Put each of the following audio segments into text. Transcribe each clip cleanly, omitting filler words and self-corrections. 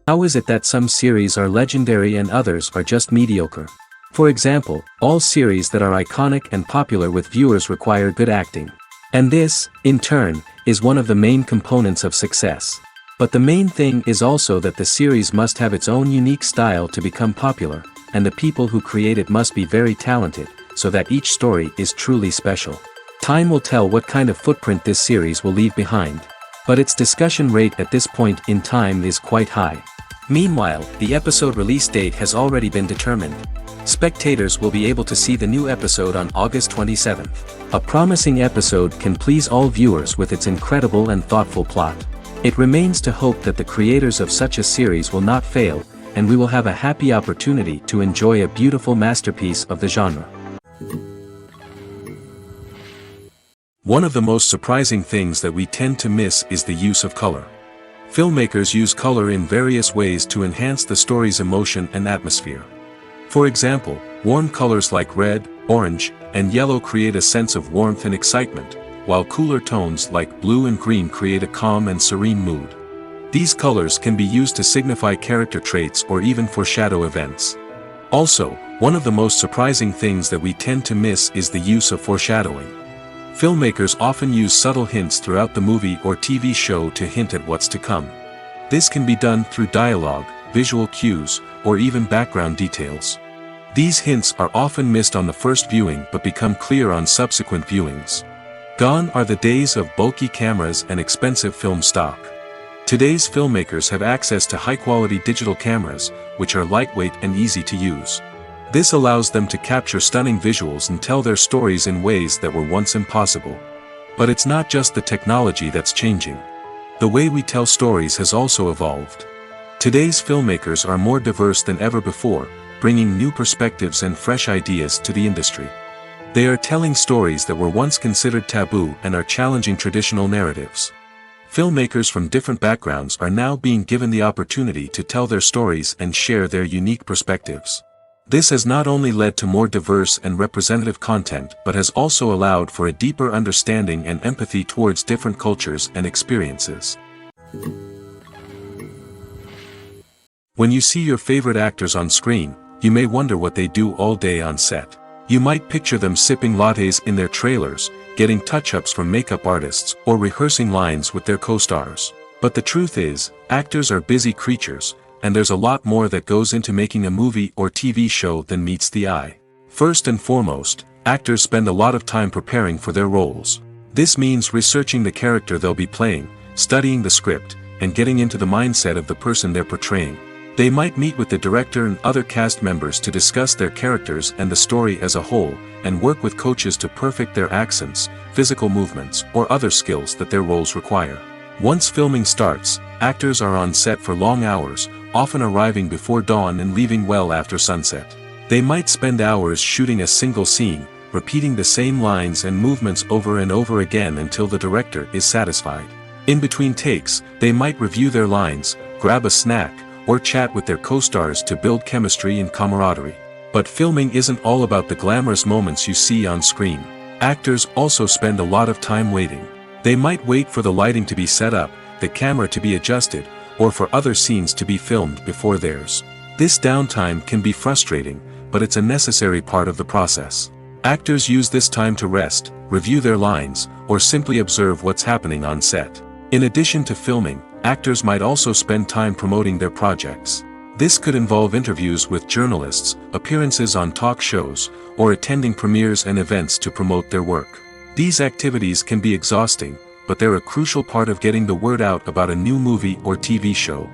How is it that some series are legendary and others are just mediocre? For example, all series that are iconic and popular with viewers require good acting. And this, in turn, is one of the main components of success. But the main thing is also that the series must have its own unique style to become popular, and the people who create it must be very talented, so that each story is truly special. Time will tell what kind of footprint this series will leave behind. But its discussion rate at this point in time is quite high. Meanwhile, the episode release date has already been determined. Spectators will be able to see the new episode on August 27th. A promising episode can please all viewers with its incredible and thoughtful plot. It remains to hope that the creators of such a series will not fail, and we will have a happy opportunity to enjoy a beautiful masterpiece of the genre. One of the most surprising things that we tend to miss is the use of color. Filmmakers use color in various ways to enhance the story's emotion and atmosphere. For example, warm colors like red, orange, and yellow create a sense of warmth and excitement, while cooler tones like blue and green create a calm and serene mood. These colors can be used to signify character traits or even foreshadow events. Also, one of the most surprising things that we tend to miss is the use of foreshadowing. Filmmakers often use subtle hints throughout the movie or TV show to hint at what's to come. This can be done through dialogue, visual cues, or even background details. These hints are often missed on the first viewing but become clear on subsequent viewings. Gone are the days of bulky cameras and expensive film stock. Today's filmmakers have access to high-quality digital cameras, which are lightweight and easy to use. This allows them to capture stunning visuals and tell their stories in ways that were once impossible. But it's not just the technology that's changing. The way we tell stories has also evolved. Today's filmmakers are more diverse than ever before, bringing new perspectives and fresh ideas to the industry. They are telling stories that were once considered taboo and are challenging traditional narratives. Filmmakers from different backgrounds are now being given the opportunity to tell their stories and share their unique perspectives. This has not only led to more diverse and representative content but has also allowed for a deeper understanding and empathy towards different cultures and experiences. When you see your favorite actors on screen, you may wonder what they do all day on set. You might picture them sipping lattes in their trailers, getting touch-ups from makeup artists, or rehearsing lines with their co-stars. But the truth is, actors are busy creatures, and there's a lot more that goes into making a movie or TV show than meets the eye. First and foremost, actors spend a lot of time preparing for their roles. This means researching the character they'll be playing, studying the script, and getting into the mindset of the person they're portraying. They might meet with the director and other cast members to discuss their characters and the story as a whole, and work with coaches to perfect their accents, physical movements, or other skills that their roles require. Once filming starts, actors are on set for long hours, often arriving before dawn and leaving well after sunset. They might spend hours shooting a single scene, repeating the same lines and movements over and over again until the director is satisfied. In between takes, they might review their lines, grab a snack, or chat with their co-stars to build chemistry and camaraderie. But filming isn't all about the glamorous moments you see on screen. Actors also spend a lot of time waiting. They might wait for the lighting to be set up, the camera to be adjusted, or for other scenes to be filmed before theirs. This downtime can be frustrating, but it's a necessary part of the process. Actors use this time to rest, review their lines, or simply observe what's happening on set. In addition to filming, actors might also spend time promoting their projects. This could involve interviews with journalists, appearances on talk shows, or attending premieres and events to promote their work. These activities can be exhausting, but they're a crucial part of getting the word out about a new movie or TV show.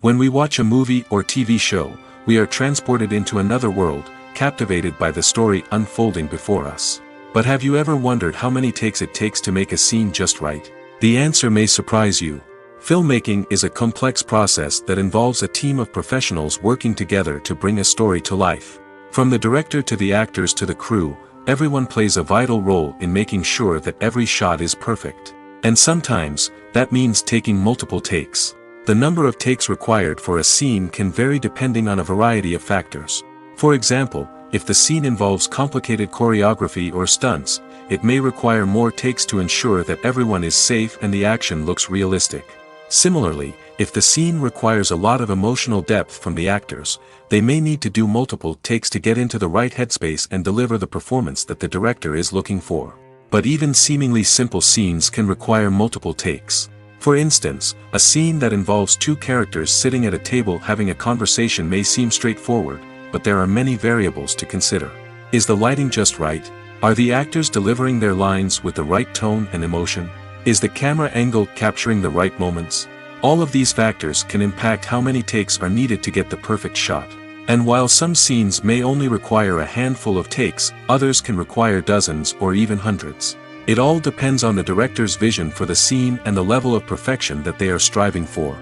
When we watch a movie or TV show, we are transported into another world, captivated by the story unfolding before us. But have you ever wondered how many takes it takes to make a scene just right? The answer may surprise you. Filmmaking is a complex process that involves a team of professionals working together to bring a story to life. From the director to the actors to the crew, everyone plays a vital role in making sure that every shot is perfect. And sometimes, that means taking multiple takes. The number of takes required for a scene can vary depending on a variety of factors. For example, if the scene involves complicated choreography or stunts, it may require more takes to ensure that everyone is safe and the action looks realistic. Similarly, if the scene requires a lot of emotional depth from the actors, they may need to do multiple takes to get into the right headspace and deliver the performance that the director is looking for. But even seemingly simple scenes can require multiple takes. For instance, a scene that involves two characters sitting at a table having a conversation may seem straightforward, but there are many variables to consider. Is the lighting just right? Are the actors delivering their lines with the right tone and emotion? Is the camera angle capturing the right moments? All of these factors can impact how many takes are needed to get the perfect shot. And while some scenes may only require a handful of takes, others can require dozens or even hundreds. It all depends on the director's vision for the scene and the level of perfection that they are striving for.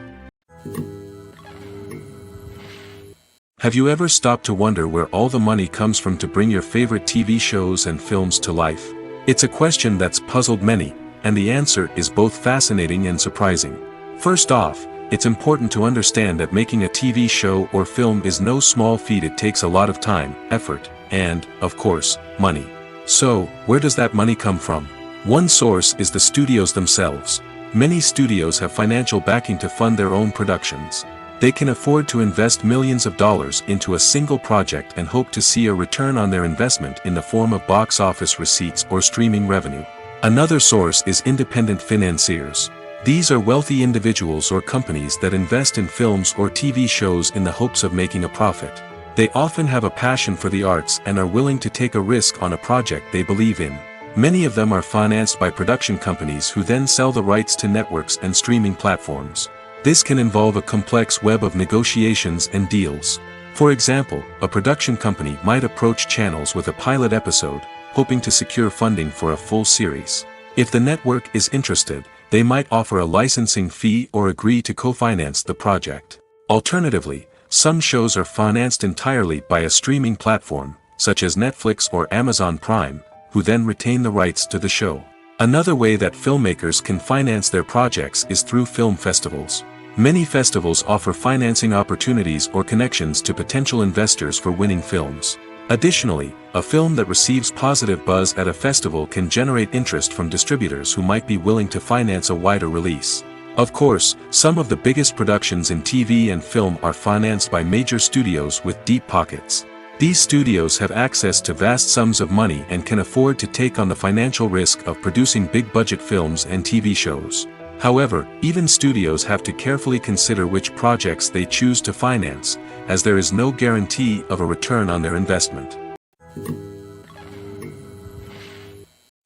Have you ever stopped to wonder where all the money comes from to bring your favorite TV shows and films to life? It's a question that's puzzled many, and the answer is both fascinating and surprising. First off, it's important to understand that making a TV show or film is no small feat. It takes a lot of time, effort, and, of course, money. So, where does that money come from? One source is the studios themselves. Many studios have financial backing to fund their own productions. They can afford to invest millions of dollars into a single project and hope to see a return on their investment in the form of box office receipts or streaming revenue. Another source is independent financiers. These are wealthy individuals or companies that invest in films or TV shows in the hopes of making a profit. They often have a passion for the arts and are willing to take a risk on a project they believe in. Many of them are financed by production companies who then sell the rights to networks and streaming platforms. This can involve a complex web of negotiations and deals. For example, a production company might approach channels with a pilot episode, hoping to secure funding for a full series. If the network is interested, they might offer a licensing fee or agree to co-finance the project. Alternatively, some shows are financed entirely by a streaming platform, such as Netflix or Amazon Prime, who then retain the rights to the show. Another way that filmmakers can finance their projects is through film festivals. Many festivals offer financing opportunities or connections to potential investors for winning films. Additionally, a film that receives positive buzz at a festival can generate interest from distributors who might be willing to finance a wider release. Of course, some of the biggest productions in TV and film are financed by major studios with deep pockets. These studios have access to vast sums of money and can afford to take on the financial risk of producing big-budget films and TV shows. However, even studios have to carefully consider which projects they choose to finance, as there is no guarantee of a return on their investment.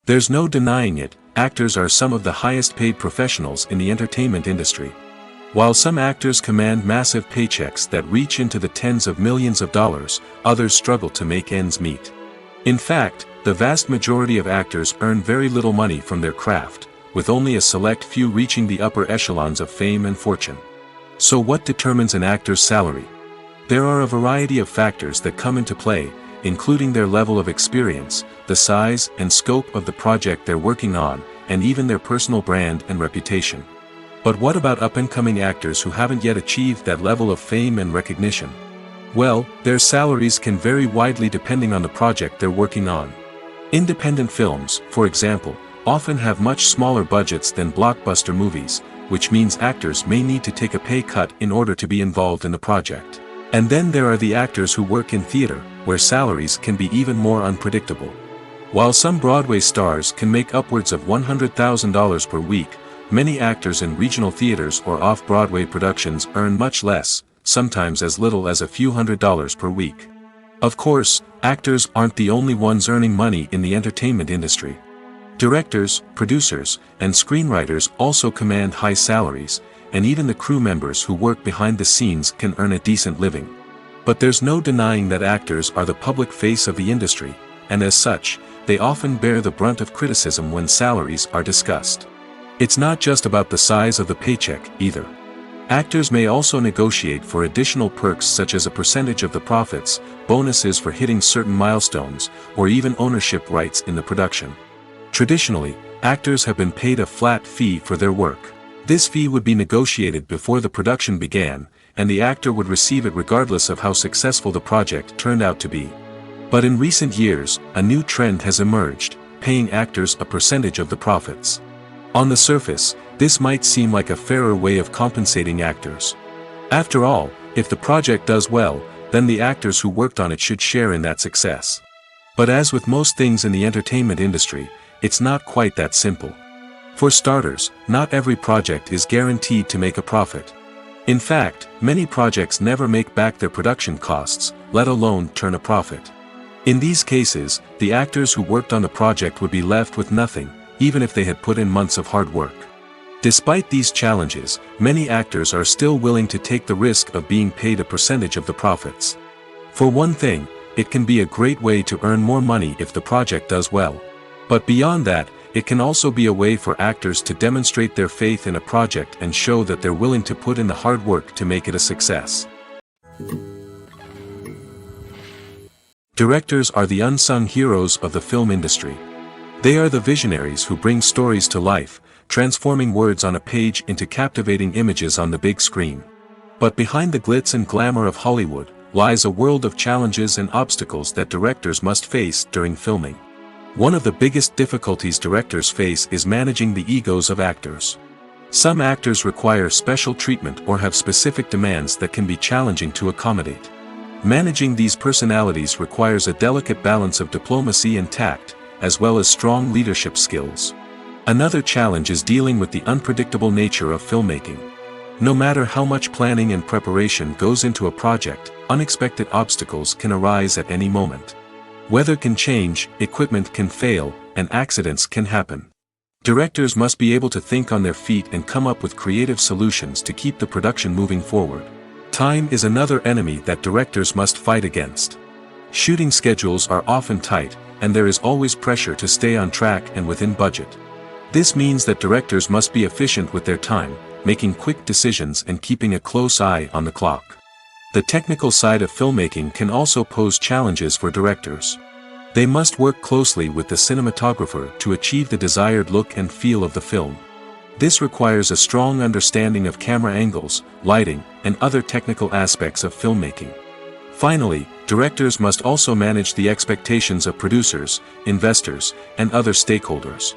There's no denying it, actors are some of the highest-paid professionals in the entertainment industry. While some actors command massive paychecks that reach into the tens of millions of dollars, others struggle to make ends meet. In fact, the vast majority of actors earn very little money from their craft, with only a select few reaching the upper echelons of fame and fortune. So what determines an actor's salary? There are a variety of factors that come into play, including their level of experience, the size and scope of the project they're working on, and even their personal brand and reputation. But what about up-and-coming actors who haven't yet achieved that level of fame and recognition? Well, their salaries can vary widely depending on the project they're working on. Independent films, for example, often have much smaller budgets than blockbuster movies, which means actors may need to take a pay cut in order to be involved in the project. And then there are the actors who work in theater, where salaries can be even more unpredictable. While some Broadway stars can make upwards of $100,000 per week, many actors in regional theaters or off-Broadway productions earn much less, sometimes as little as a few $100s per week. Of course, actors aren't the only ones earning money in the entertainment industry. Directors, producers, and screenwriters also command high salaries, and even the crew members who work behind the scenes can earn a decent living. But there's no denying that actors are the public face of the industry, and as such, they often bear the brunt of criticism when salaries are discussed. It's not just about the size of the paycheck, either. Actors may also negotiate for additional perks such as a percentage of the profits, bonuses for hitting certain milestones, or even ownership rights in the production. Traditionally, actors have been paid a flat fee for their work. This fee would be negotiated before the production began, and the actor would receive it regardless of how successful the project turned out to be. But in recent years, a new trend has emerged. paying actors a percentage of the profits. On the surface, this might seem like a fairer way of compensating actors. After all, if the project does well, then the actors who worked on it should share in that success. But as with most things in the entertainment industry, it's not quite that simple. For starters, not every project is guaranteed to make a profit. In fact, many projects never make back their production costs, let alone turn a profit. In these cases, the actors who worked on the project would be left with nothing, even if they had put in months of hard work. Despite these challenges, many actors are still willing to take the risk of being paid a percentage of the profits. For one thing, it can be a great way to earn more money if the project does well. But beyond that, it can also be a way for actors to demonstrate their faith in a project and show that they're willing to put in the hard work to make it a success. Directors are the unsung heroes of the film industry. They are the visionaries who bring stories to life, transforming words on a page into captivating images on the big screen. But behind the glitz and glamour of Hollywood, lies a world of challenges and obstacles that directors must face during filming. One of the biggest difficulties directors face is managing the egos of actors. Some actors require special treatment or have specific demands that can be challenging to accommodate. Managing these personalities requires a delicate balance of diplomacy and tact, as well as strong leadership skills. Another challenge is dealing with the unpredictable nature of filmmaking. No matter how much planning and preparation goes into a project, unexpected obstacles can arise at any moment. Weather can change, equipment can fail, and accidents can happen. Directors must be able to think on their feet and come up with creative solutions to keep the production moving forward. Time is another enemy that directors must fight against. Shooting schedules are often tight, and there is always pressure to stay on track and within budget. This means that directors must be efficient with their time, making quick decisions and keeping a close eye on the clock. The technical side of filmmaking can also pose challenges for directors. They must work closely with the cinematographer to achieve the desired look and feel of the film. This requires a strong understanding of camera angles, lighting, and other technical aspects of filmmaking. Finally, directors must also manage the expectations of producers, investors, and other stakeholders.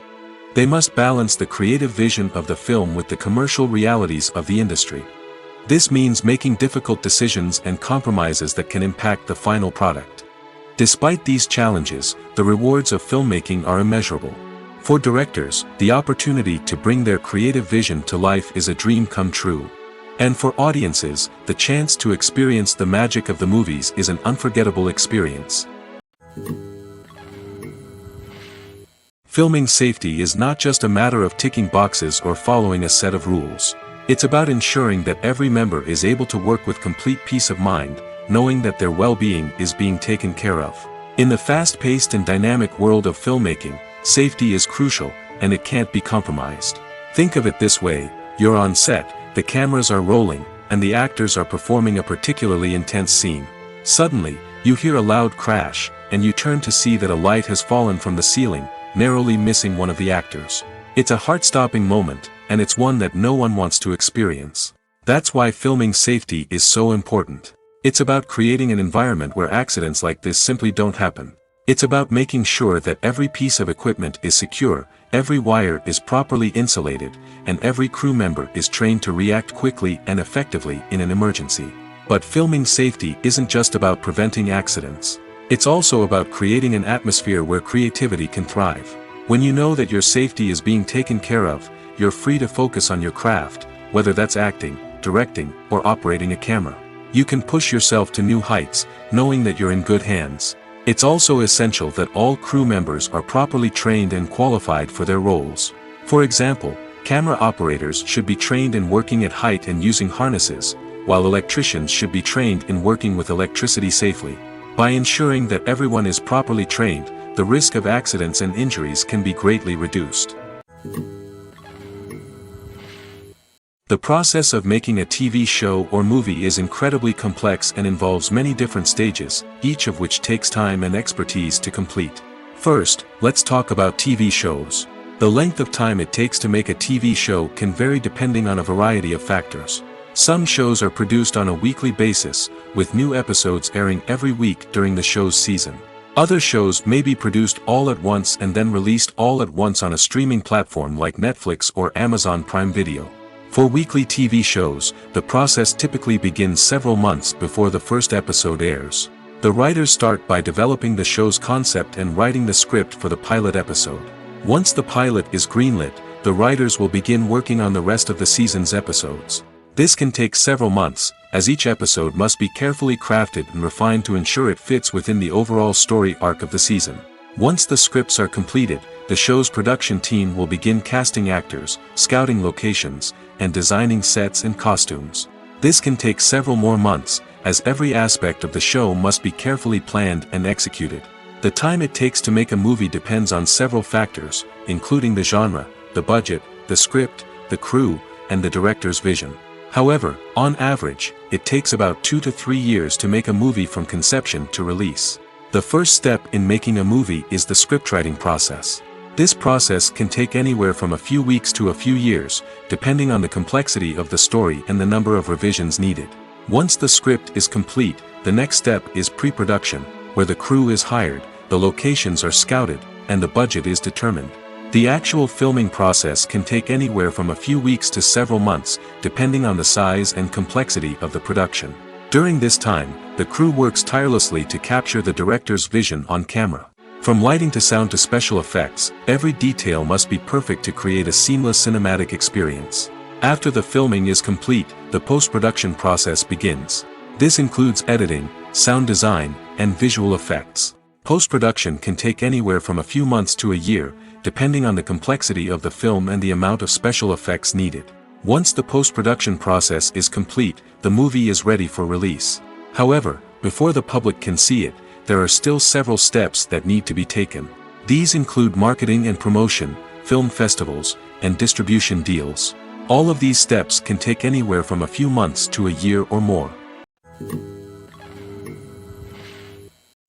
They must balance the creative vision of the film with the commercial realities of the industry. This means making difficult decisions and compromises that can impact the final product. Despite these challenges, the rewards of filmmaking are immeasurable. For directors, the opportunity to bring their creative vision to life is a dream come true. And for audiences, the chance to experience the magic of the movies is an unforgettable experience. Filming safety is not just a matter of ticking boxes or following a set of rules. It's about ensuring that every member is able to work with complete peace of mind, knowing that their well-being is being taken care of. In the fast-paced and dynamic world of filmmaking, safety is crucial, and it can't be compromised. Think of it this way: you're on set, the cameras are rolling, and the actors are performing a particularly intense scene. Suddenly, you hear a loud crash, and you turn to see that a light has fallen from the ceiling, narrowly missing one of the actors. It's a heart-stopping moment, and it's one that no one wants to experience. That's why filming safety is so important. It's about creating an environment where accidents like this simply don't happen. It's about making sure that every piece of equipment is secure, every wire is properly insulated, and every crew member is trained to react quickly and effectively in an emergency. But filming safety isn't just about preventing accidents. It's also about creating an atmosphere where creativity can thrive. When you know that your safety is being taken care of, you're free to focus on your craft, whether that's acting, directing, or operating a camera. You can push yourself to new heights, knowing that you're in good hands. It's also essential that all crew members are properly trained and qualified for their roles. For example, camera operators should be trained in working at height and using harnesses, while electricians should be trained in working with electricity safely. By ensuring that everyone is properly trained, the risk of accidents and injuries can be greatly reduced. The process of making a TV show or movie is incredibly complex and involves many different stages, each of which takes time and expertise to complete. First, let's talk about TV shows. The length of time it takes to make a TV show can vary depending on a variety of factors. Some shows are produced on a weekly basis, with new episodes airing every week during the show's season. Other shows may be produced all at once and then released all at once on a streaming platform like Netflix or Amazon Prime Video. For weekly TV shows, the process typically begins several months before the first episode airs. The writers start by developing the show's concept and writing the script for the pilot episode. Once the pilot is greenlit, the writers will begin working on the rest of the season's episodes. This can take several months, as each episode must be carefully crafted and refined to ensure it fits within the overall story arc of the season. Once the scripts are completed, the show's production team will begin casting actors, scouting locations, and designing sets and costumes. This can take several more months, as every aspect of the show must be carefully planned and executed. The time it takes to make a movie depends on several factors, including the genre, the budget, the script, the crew, and the director's vision. However, on average, it takes about 2 to 3 years to make a movie from conception to release. The first step in making a movie is the scriptwriting process. This process can take anywhere from a few weeks to a few years, depending on the complexity of the story and the number of revisions needed. Once the script is complete, the next step is pre-production, where the crew is hired, the locations are scouted, and the budget is determined. The actual filming process can take anywhere from a few weeks to several months, depending on the size and complexity of the production. During this time, the crew works tirelessly to capture the director's vision on camera. From lighting to sound to special effects, every detail must be perfect to create a seamless cinematic experience. After the filming is complete, the post-production process begins. This includes editing, sound design, and visual effects. Post-production can take anywhere from a few months to a year, depending on the complexity of the film and the amount of special effects needed. Once the post-production process is complete, the movie is ready for release. However, before the public can see it, there are still several steps that need to be taken. These include marketing and promotion, film festivals, and distribution deals. All of these steps can take anywhere from a few months to a year or more.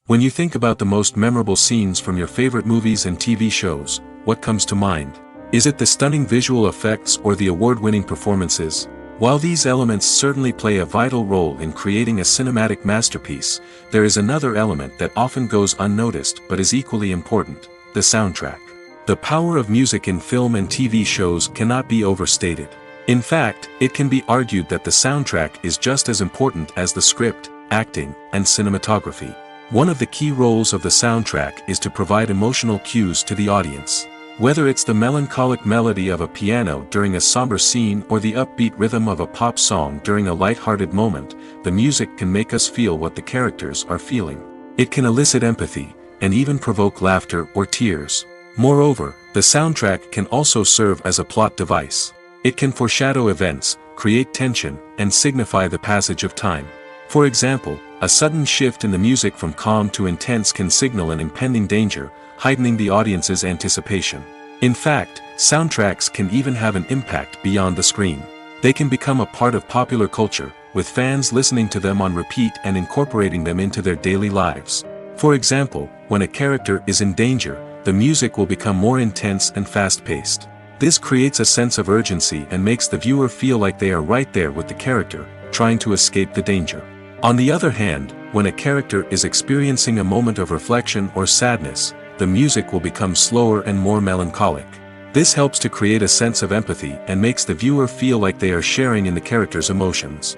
When you think about the most memorable scenes from your favorite movies and TV shows, what comes to mind? Is it the stunning visual effects or the award-winning performances? While these elements certainly play a vital role in creating a cinematic masterpiece, there is another element that often goes unnoticed but is equally important: the soundtrack. The power of music in film and TV shows cannot be overstated. In fact, it can be argued that the soundtrack is just as important as the script, acting, and cinematography. One of the key roles of the soundtrack is to provide emotional cues to the audience. Whether it's the melancholic melody of a piano during a somber scene or the upbeat rhythm of a pop song during a light-hearted moment, the music can make us feel what the characters are feeling. It can elicit empathy, and even provoke laughter or tears. Moreover, the soundtrack can also serve as a plot device. It can foreshadow events, create tension, and signify the passage of time. For example, a sudden shift in the music from calm to intense can signal an impending danger, heightening the audience's anticipation. In fact, soundtracks can even have an impact beyond the screen. They can become a part of popular culture, with fans listening to them on repeat and incorporating them into their daily lives. For example, when a character is in danger, the music will become more intense and fast-paced. This creates a sense of urgency and makes the viewer feel like they are right there with the character, trying to escape the danger. On the other hand, when a character is experiencing a moment of reflection or sadness, the music will become slower and more melancholic. This helps to create a sense of empathy and makes the viewer feel like they are sharing in the character's emotions.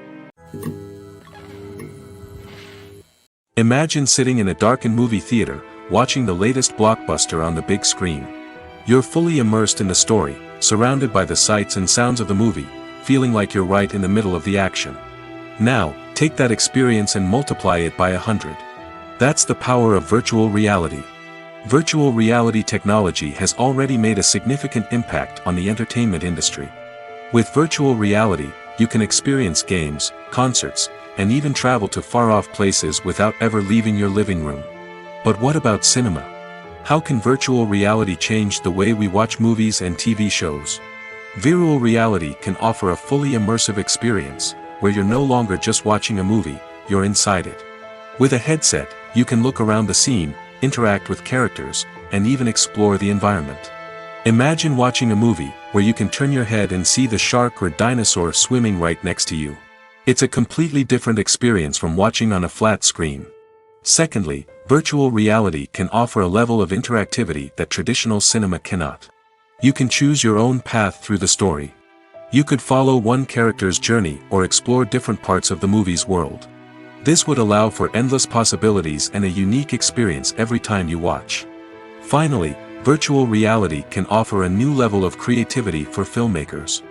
Imagine sitting in a darkened movie theater, watching the latest blockbuster on the big screen. You're fully immersed in the story, surrounded by the sights and sounds of the movie, feeling like you're right in the middle of the action. Now, take that experience and multiply it by 100. That's the power of virtual reality. Virtual reality technology has already made a significant impact on the entertainment industry. With virtual reality, you can experience games, concerts, and even travel to far-off places without ever leaving your living room. But what about cinema? How can virtual reality change the way we watch movies and TV shows? Virtual reality can offer a fully immersive experience, where you're no longer just watching a movie, you're inside it. With a headset, you can look around the scene, interact with characters, and even explore the environment. Imagine watching a movie, where you can turn your head and see the shark or dinosaur swimming right next to you. It's a completely different experience from watching on a flat screen. Secondly, virtual reality can offer a level of interactivity that traditional cinema cannot. You can choose your own path through the story. You could follow one character's journey or explore different parts of the movie's world. This would allow for endless possibilities and a unique experience every time you watch. Finally, virtual reality can offer a new level of creativity for filmmakers.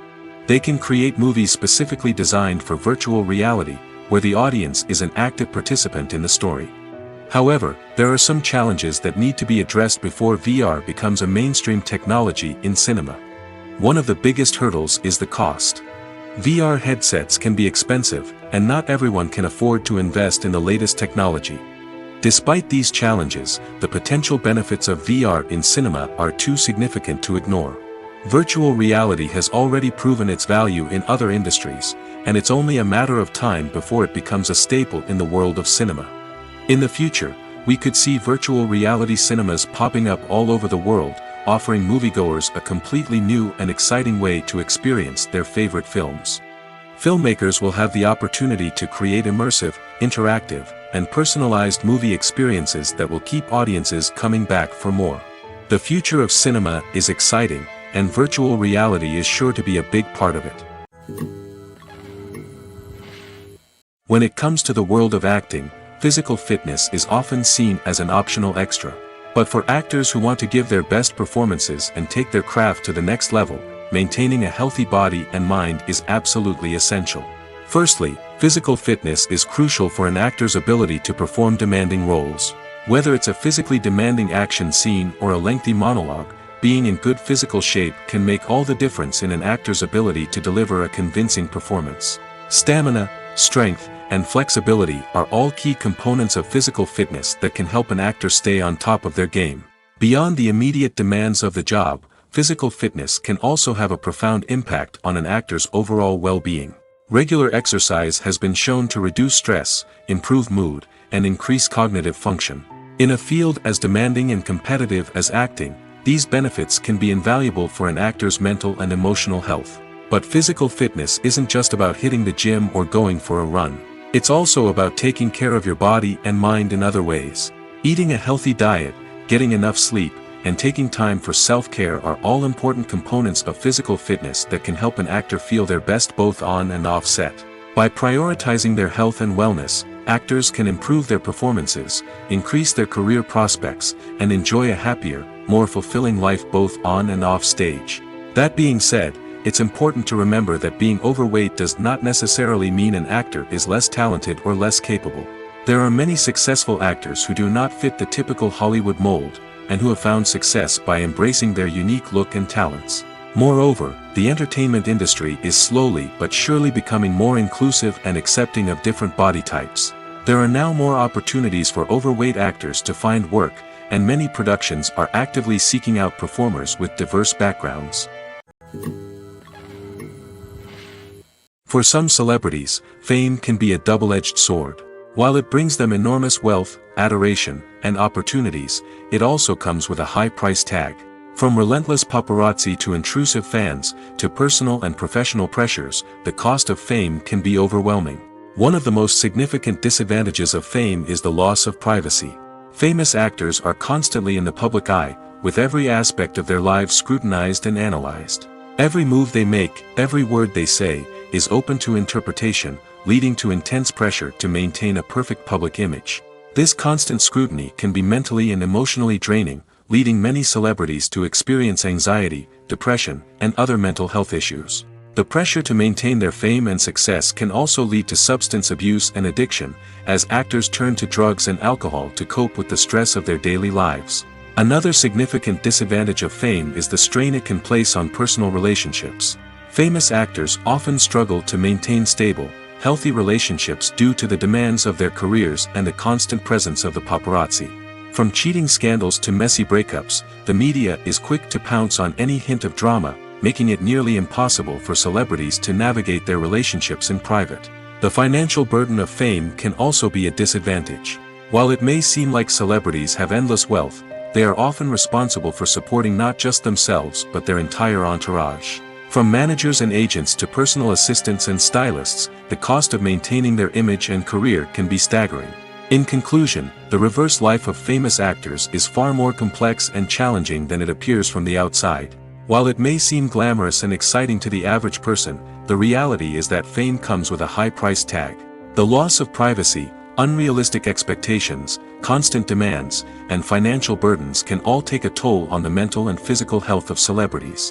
They can create movies specifically designed for virtual reality, where the audience is an active participant in the story. However, there are some challenges that need to be addressed before VR becomes a mainstream technology in cinema. One of the biggest hurdles is the cost. VR headsets can be expensive, and not everyone can afford to invest in the latest technology. Despite these challenges, the potential benefits of VR in cinema are too significant to ignore. Virtual reality has already proven its value in other industries, and it's only a matter of time before it becomes a staple in the world of cinema. In the future, we could see virtual reality cinemas popping up all over the world, offering moviegoers a completely new and exciting way to experience their favorite films. Filmmakers will have the opportunity to create immersive, interactive, and personalized movie experiences that will keep audiences coming back for more. The future of cinema is exciting, and virtual reality is sure to be a big part of it. When it comes to the world of acting, physical fitness is often seen as an optional extra. But for actors who want to give their best performances and take their craft to the next level, maintaining a healthy body and mind is absolutely essential. Firstly, physical fitness is crucial for an actor's ability to perform demanding roles. Whether it's a physically demanding action scene or a lengthy monologue, being in good physical shape can make all the difference in an actor's ability to deliver a convincing performance. Stamina, strength, and flexibility are all key components of physical fitness that can help an actor stay on top of their game. Beyond the immediate demands of the job, physical fitness can also have a profound impact on an actor's overall well-being. Regular exercise has been shown to reduce stress, improve mood, and increase cognitive function. In a field as demanding and competitive as acting, these benefits can be invaluable for an actor's mental and emotional health. But physical fitness isn't just about hitting the gym or going for a run. It's also about taking care of your body and mind in other ways. Eating a healthy diet, getting enough sleep, and taking time for self-care are all important components of physical fitness that can help an actor feel their best both on and off set. By prioritizing their health and wellness, actors can improve their performances, increase their career prospects, and enjoy a happier, more fulfilling life both on and off stage. That being said, it's important to remember that being overweight does not necessarily mean an actor is less talented or less capable. There are many successful actors who do not fit the typical Hollywood mold, and who have found success by embracing their unique look and talents. Moreover, the entertainment industry is slowly but surely becoming more inclusive and accepting of different body types. There are now more opportunities for overweight actors to find work, and many productions are actively seeking out performers with diverse backgrounds. For some celebrities, fame can be a double-edged sword. While it brings them enormous wealth, adoration, and opportunities, it also comes with a high price tag. From relentless paparazzi to intrusive fans, to personal and professional pressures, the cost of fame can be overwhelming. One of the most significant disadvantages of fame is the loss of privacy. Famous actors are constantly in the public eye, with every aspect of their lives scrutinized and analyzed. Every move they make, every word they say, is open to interpretation, leading to intense pressure to maintain a perfect public image. This constant scrutiny can be mentally and emotionally draining, leading many celebrities to experience anxiety, depression, and other mental health issues. The pressure to maintain their fame and success can also lead to substance abuse and addiction, as actors turn to drugs and alcohol to cope with the stress of their daily lives. Another significant disadvantage of fame is the strain it can place on personal relationships. Famous actors often struggle to maintain stable, healthy relationships due to the demands of their careers and the constant presence of the paparazzi. From cheating scandals to messy breakups, the media is quick to pounce on any hint of drama, making it nearly impossible for celebrities to navigate their relationships in private. The financial burden of fame can also be a disadvantage. While it may seem like celebrities have endless wealth, they are often responsible for supporting not just themselves but their entire entourage. From managers and agents to personal assistants and stylists, the cost of maintaining their image and career can be staggering. In conclusion, the reverse life of famous actors is far more complex and challenging than it appears from the outside. While it may seem glamorous and exciting to the average person, the reality is that fame comes with a high price tag. The loss of privacy, unrealistic expectations, constant demands, and financial burdens can all take a toll on the mental and physical health of celebrities.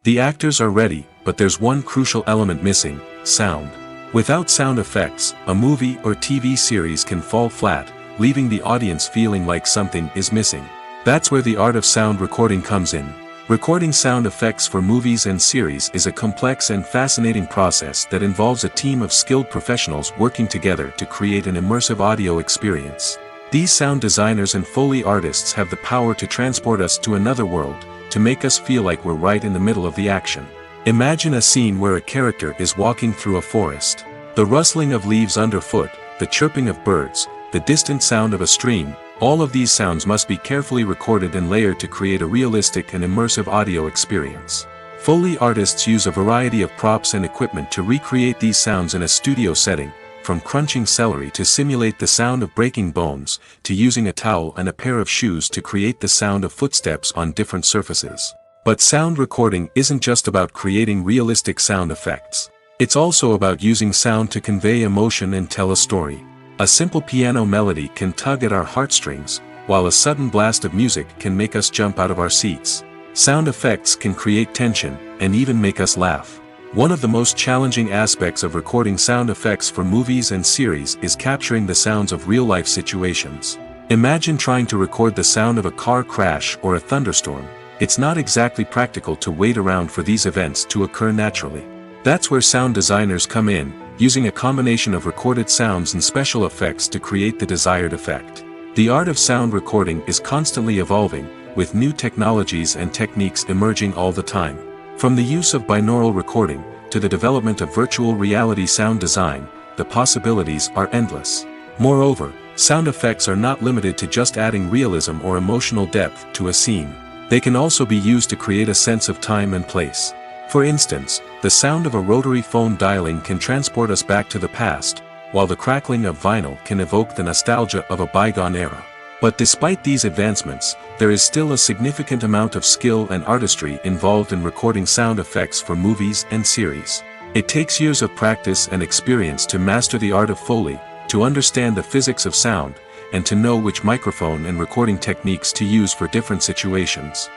The actors are ready, but there's one crucial element missing: sound. Without sound effects, a movie or TV series can fall flat, leaving the audience feeling like something is missing. That's where the art of sound recording comes in. Recording sound effects for movies and series is a complex and fascinating process that involves a team of skilled professionals working together to create an immersive audio experience. These sound designers and Foley artists have the power to transport us to another world, to make us feel like we're right in the middle of the action. Imagine a scene where a character is walking through a forest. The rustling of leaves underfoot, the chirping of birds, the distant sound of a stream, all of these sounds must be carefully recorded and layered to create a realistic and immersive audio experience. Foley artists use a variety of props and equipment to recreate these sounds in a studio setting, from crunching celery to simulate the sound of breaking bones, to using a towel and a pair of shoes to create the sound of footsteps on different surfaces. But sound recording isn't just about creating realistic sound effects. It's also about using sound to convey emotion and tell a story. A simple piano melody can tug at our heartstrings, while a sudden blast of music can make us jump out of our seats. Sound effects can create tension, and even make us laugh. One of the most challenging aspects of recording sound effects for movies and series is capturing the sounds of real-life situations. Imagine trying to record the sound of a car crash or a thunderstorm. It's not exactly practical to wait around for these events to occur naturally. That's where sound designers come in, using a combination of recorded sounds and special effects to create the desired effect. The art of sound recording is constantly evolving, with new technologies and techniques emerging all the time. From the use of binaural recording, to the development of virtual reality sound design, the possibilities are endless. Moreover, sound effects are not limited to just adding realism or emotional depth to a scene. They can also be used to create a sense of time and place. For instance, the sound of a rotary phone dialing can transport us back to the past, while the crackling of vinyl can evoke the nostalgia of a bygone era. But despite these advancements, there is still a significant amount of skill and artistry involved in recording sound effects for movies and series. It takes years of practice and experience to master the art of Foley, to understand the physics of sound, and to know which microphone and recording techniques to use for different situations.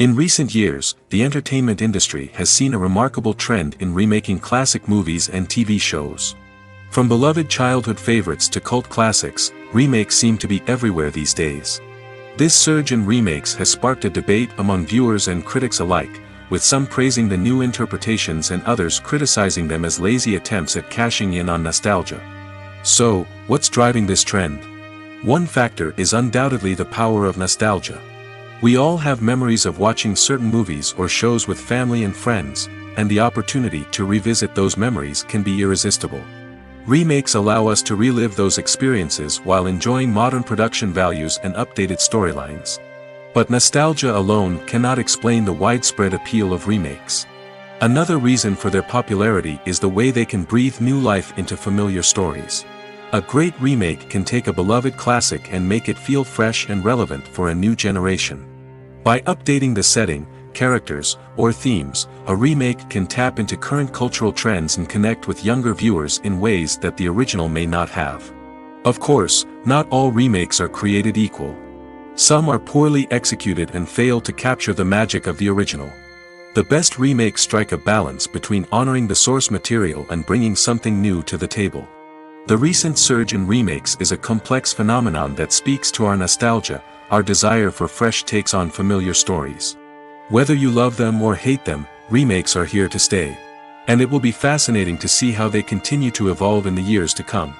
In recent years, the entertainment industry has seen a remarkable trend in remaking classic movies and TV shows. From beloved childhood favorites to cult classics, remakes seem to be everywhere these days. This surge in remakes has sparked a debate among viewers and critics alike, with some praising the new interpretations and others criticizing them as lazy attempts at cashing in on nostalgia. So, what's driving this trend? One factor is undoubtedly the power of nostalgia. We all have memories of watching certain movies or shows with family and friends, and the opportunity to revisit those memories can be irresistible. Remakes allow us to relive those experiences while enjoying modern production values and updated storylines. But nostalgia alone cannot explain the widespread appeal of remakes. Another reason for their popularity is the way they can breathe new life into familiar stories. A great remake can take a beloved classic and make it feel fresh and relevant for a new generation. By updating the setting, characters, or themes, a remake can tap into current cultural trends and connect with younger viewers in ways that the original may not have. Of course, not all remakes are created equal. Some are poorly executed and fail to capture the magic of the original. The best remakes strike a balance between honoring the source material and bringing something new to the table. The recent surge in remakes is a complex phenomenon that speaks to our nostalgia, our desire for fresh takes on familiar stories. Whether you love them or hate them, remakes are here to stay. And it will be fascinating to see how they continue to evolve in the years to come.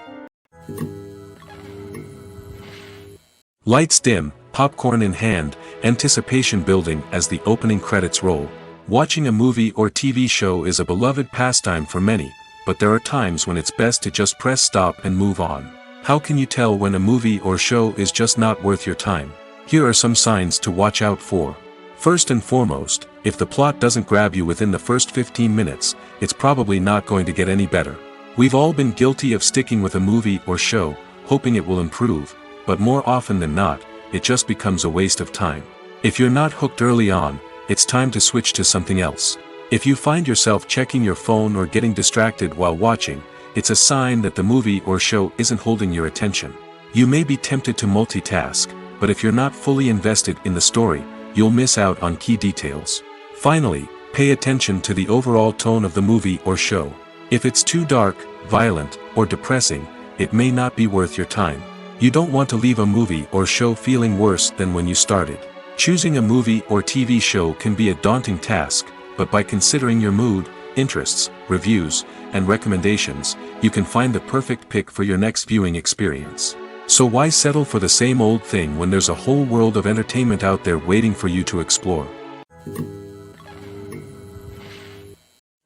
Lights dim, popcorn in hand, anticipation building as the opening credits roll. Watching a movie or TV show is a beloved pastime for many, but there are times when it's best to just press stop and move on. How can you tell when a movie or show is just not worth your time? Here are some signs to watch out for. First and foremost, if the plot doesn't grab you within the first 15 minutes, it's probably not going to get any better. We've all been guilty of sticking with a movie or show, hoping it will improve, but more often than not, it just becomes a waste of time. If you're not hooked early on, it's time to switch to something else. If you find yourself checking your phone or getting distracted while watching, it's a sign that the movie or show isn't holding your attention. You may be tempted to multitask, but if you're not fully invested in the story, you'll miss out on key details. Finally, pay attention to the overall tone of the movie or show. If it's too dark, violent, or depressing, it may not be worth your time. You don't want to leave a movie or show feeling worse than when you started. Choosing a movie or TV show can be a daunting task, but by considering your mood, interests, reviews, and recommendations, you can find the perfect pick for your next viewing experience. So why settle for the same old thing when there's a whole world of entertainment out there waiting for you to explore?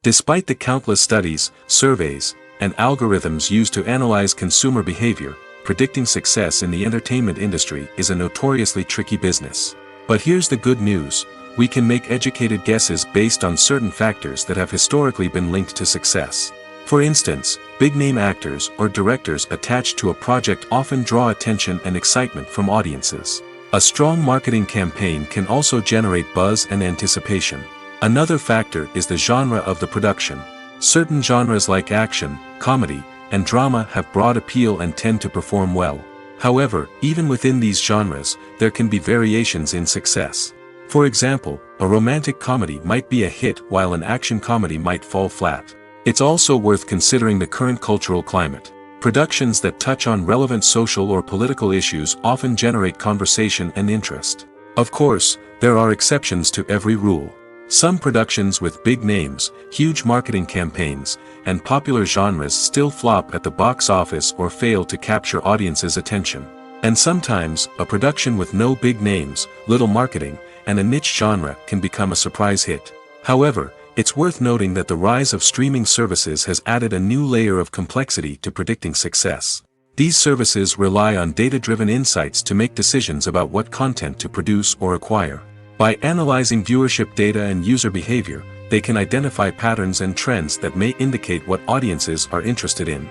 Despite the countless studies, surveys, and algorithms used to analyze consumer behavior, predicting success in the entertainment industry is a notoriously tricky business. But here's the good news: we can make educated guesses based on certain factors that have historically been linked to success. For instance, big-name actors or directors attached to a project often draw attention and excitement from audiences. A strong marketing campaign can also generate buzz and anticipation. Another factor is the genre of the production. Certain genres like action, comedy, and drama have broad appeal and tend to perform well. However, even within these genres, there can be variations in success. For example, a romantic comedy might be a hit while an action comedy might fall flat. It's also worth considering the current cultural climate. Productions that touch on relevant social or political issues often generate conversation and interest. Of course, there are exceptions to every rule. Some productions with big names, huge marketing campaigns, and popular genres still flop at the box office or fail to capture audiences' attention. And sometimes, a production with no big names, little marketing, and a niche genre can become a surprise hit. However, it's worth noting that the rise of streaming services has added a new layer of complexity to predicting success. These services rely on data-driven insights to make decisions about what content to produce or acquire. By analyzing viewership data and user behavior, they can identify patterns and trends that may indicate what audiences are interested in.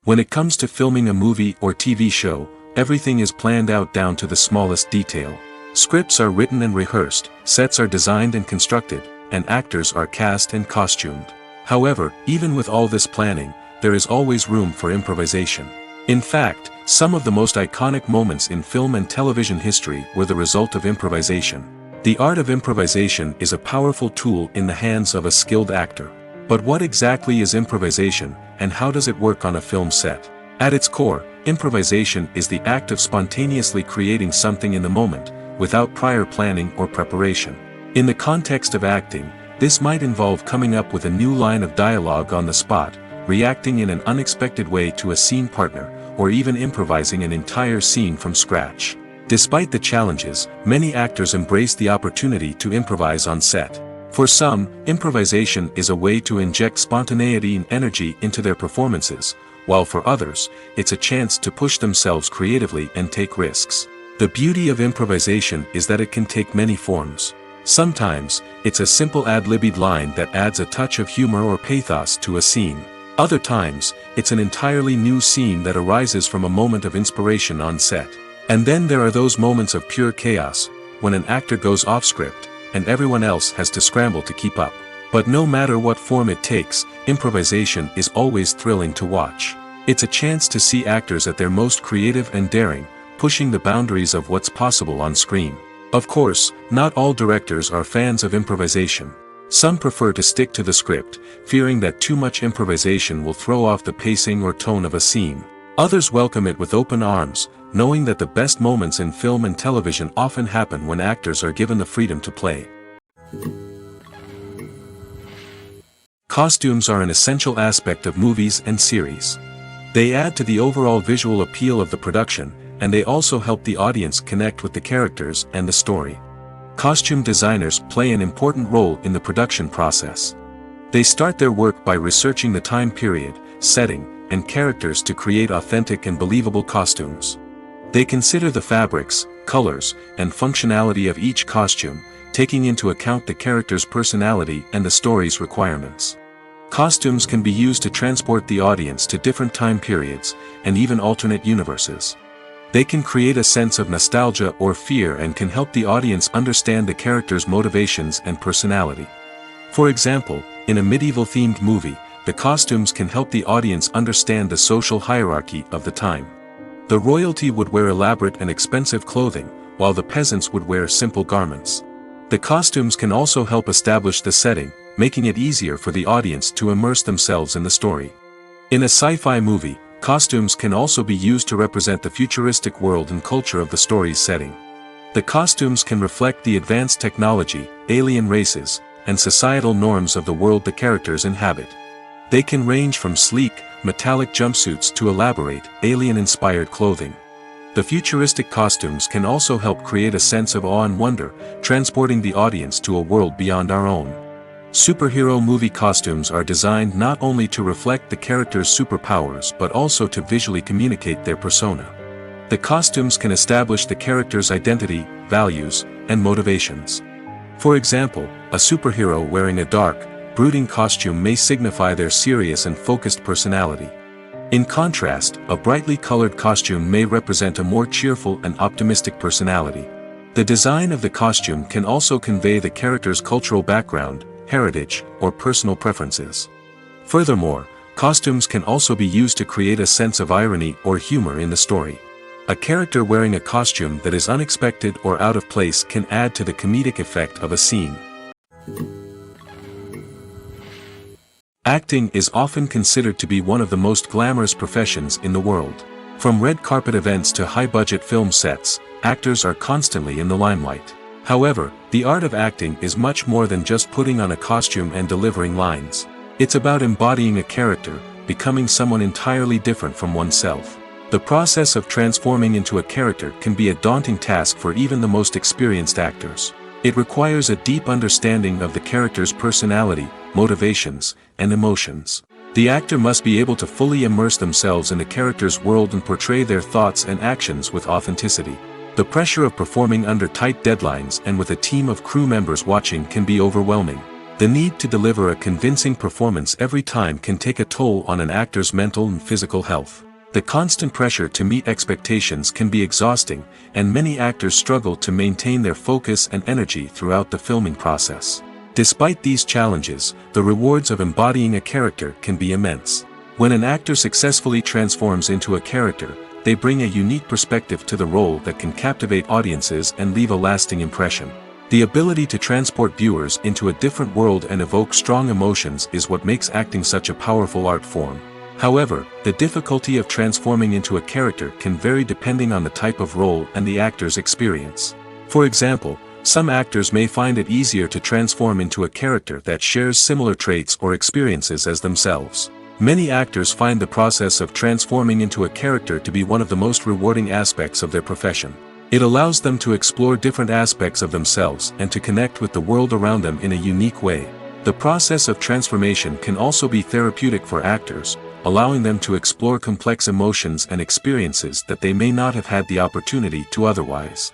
When it comes to filming a movie or TV show, everything is planned out down to the smallest detail. Scripts are written and rehearsed, sets are designed and constructed, and actors are cast and costumed. However, even with all this planning, there is always room for improvisation. In fact, some of the most iconic moments in film and television history were the result of improvisation. The art of improvisation is a powerful tool in the hands of a skilled actor. But what exactly is improvisation, and how does it work on a film set? At its core, improvisation is the act of spontaneously creating something in the moment, without prior planning or preparation. In the context of acting, this might involve coming up with a new line of dialogue on the spot, reacting in an unexpected way to a scene partner, or even improvising an entire scene from scratch. Despite the challenges, many actors embrace the opportunity to improvise on set. For some, improvisation is a way to inject spontaneity and energy into their performances, while for others, it's a chance to push themselves creatively and take risks. The beauty of improvisation is that it can take many forms. Sometimes, it's a simple ad-libbed line that adds a touch of humor or pathos to a scene. Other times, it's an entirely new scene that arises from a moment of inspiration on set. And then there are those moments of pure chaos, when an actor goes off script, and everyone else has to scramble to keep up. But no matter what form it takes, improvisation is always thrilling to watch. It's a chance to see actors at their most creative and daring, pushing the boundaries of what's possible on screen. Of course, not all directors are fans of improvisation. Some prefer to stick to the script, fearing that too much improvisation will throw off the pacing or tone of a scene. Others welcome it with open arms, knowing that the best moments in film and television often happen when actors are given the freedom to play. Costumes are an essential aspect of movies and series. They add to the overall visual appeal of the production, and they also help the audience connect with the characters and the story. Costume designers play an important role in the production process. They start their work by researching the time period, setting, and characters to create authentic and believable costumes. They consider the fabrics, colors, and functionality of each costume, taking into account the character's personality and the story's requirements. Costumes can be used to transport the audience to different time periods, and even alternate universes. They can create a sense of nostalgia or fear and can help the audience understand the character's motivations and personality. For example, in a medieval-themed movie, the costumes can help the audience understand the social hierarchy of the time. The royalty would wear elaborate and expensive clothing, while the peasants would wear simple garments. The costumes can also help establish the setting, making it easier for the audience to immerse themselves in the story. In a sci-fi movie, costumes can also be used to represent the futuristic world and culture of the story's setting. The costumes can reflect the advanced technology, alien races, and societal norms of the world the characters inhabit. They can range from sleek, metallic jumpsuits to elaborate, alien-inspired clothing. The futuristic costumes can also help create a sense of awe and wonder, transporting the audience to a world beyond our own. Superhero movie costumes are designed not only to reflect the character's superpowers but also to visually communicate their persona. The costumes can establish the character's identity, values, and motivations. For example, a superhero wearing a dark, brooding costume may signify their serious and focused personality. In contrast, a brightly colored costume may represent a more cheerful and optimistic personality. The design of the costume can also convey the character's cultural background, heritage, or personal preferences. Furthermore, costumes can also be used to create a sense of irony or humor in the story. A character wearing a costume that is unexpected or out of place can add to the comedic effect of a scene. Acting is often considered to be one of the most glamorous professions in the world. From red carpet events to high-budget film sets, actors are constantly in the limelight. However, the art of acting is much more than just putting on a costume and delivering lines. It's about embodying a character, becoming someone entirely different from oneself. The process of transforming into a character can be a daunting task for even the most experienced actors. It requires a deep understanding of the character's personality, motivations, and emotions. The actor must be able to fully immerse themselves in the character's world and portray their thoughts and actions with authenticity. The pressure of performing under tight deadlines and with a team of crew members watching can be overwhelming. The need to deliver a convincing performance every time can take a toll on an actor's mental and physical health. The constant pressure to meet expectations can be exhausting, and many actors struggle to maintain their focus and energy throughout the filming process. Despite these challenges, the rewards of embodying a character can be immense. When an actor successfully transforms into a character, they bring a unique perspective to the role that can captivate audiences and leave a lasting impression. The ability to transport viewers into a different world and evoke strong emotions is what makes acting such a powerful art form. However, the difficulty of transforming into a character can vary depending on the type of role and the actor's experience. For example, some actors may find it easier to transform into a character that shares similar traits or experiences as themselves. Many actors find the process of transforming into a character to be one of the most rewarding aspects of their profession. It allows them to explore different aspects of themselves and to connect with the world around them in a unique way. The process of transformation can also be therapeutic for actors, allowing them to explore complex emotions and experiences that they may not have had the opportunity to otherwise.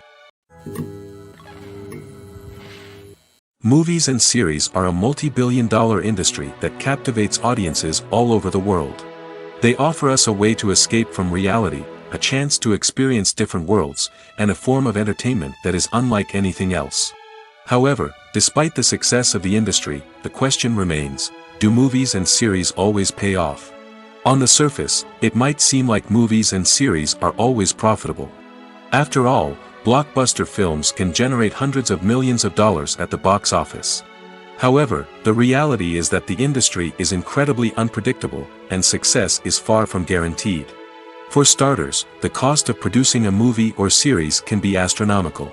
Movies and series are a multi-billion-dollar industry that captivates audiences all over the world. They offer us a way to escape from reality, a chance to experience different worlds, and a form of entertainment that is unlike anything else. However, despite the success of the industry, the question remains, do movies and series always pay off? On the surface, it might seem like movies and series are always profitable. After all, blockbuster films can generate hundreds of millions of dollars at the box office. However, the reality is that the industry is incredibly unpredictable, and success is far from guaranteed. For starters, the cost of producing a movie or series can be astronomical.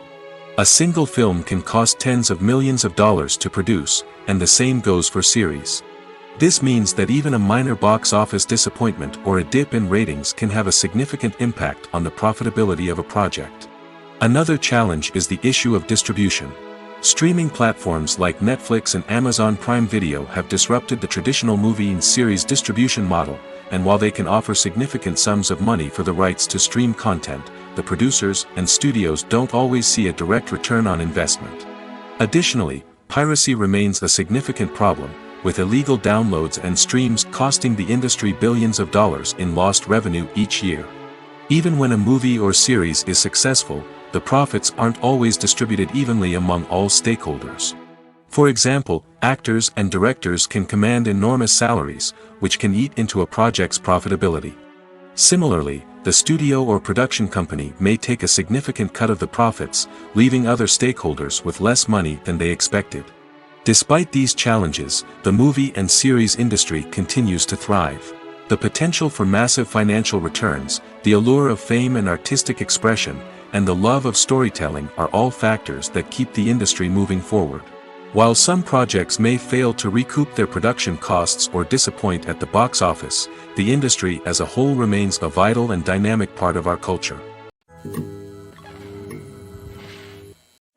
A single film can cost tens of millions of dollars to produce, and the same goes for series. This means that even a minor box office disappointment or a dip in ratings can have a significant impact on the profitability of a project. Another challenge is the issue of distribution. Streaming platforms like Netflix and Amazon Prime Video have disrupted the traditional movie and series distribution model, and while they can offer significant sums of money for the rights to stream content, the producers and studios don't always see a direct return on investment. Additionally, piracy remains a significant problem, with illegal downloads and streams costing the industry billions of dollars in lost revenue each year. Even when a movie or series is successful, the profits aren't always distributed evenly among all stakeholders. For example, actors and directors can command enormous salaries, which can eat into a project's profitability. Similarly, the studio or production company may take a significant cut of the profits, leaving other stakeholders with less money than they expected. Despite these challenges, the movie and series industry continues to thrive. The potential for massive financial returns, the allure of fame and artistic expression, and the love of storytelling are all factors that keep the industry moving forward. While some projects may fail to recoup their production costs or disappoint at the box office, the industry as a whole remains a vital and dynamic part of our culture.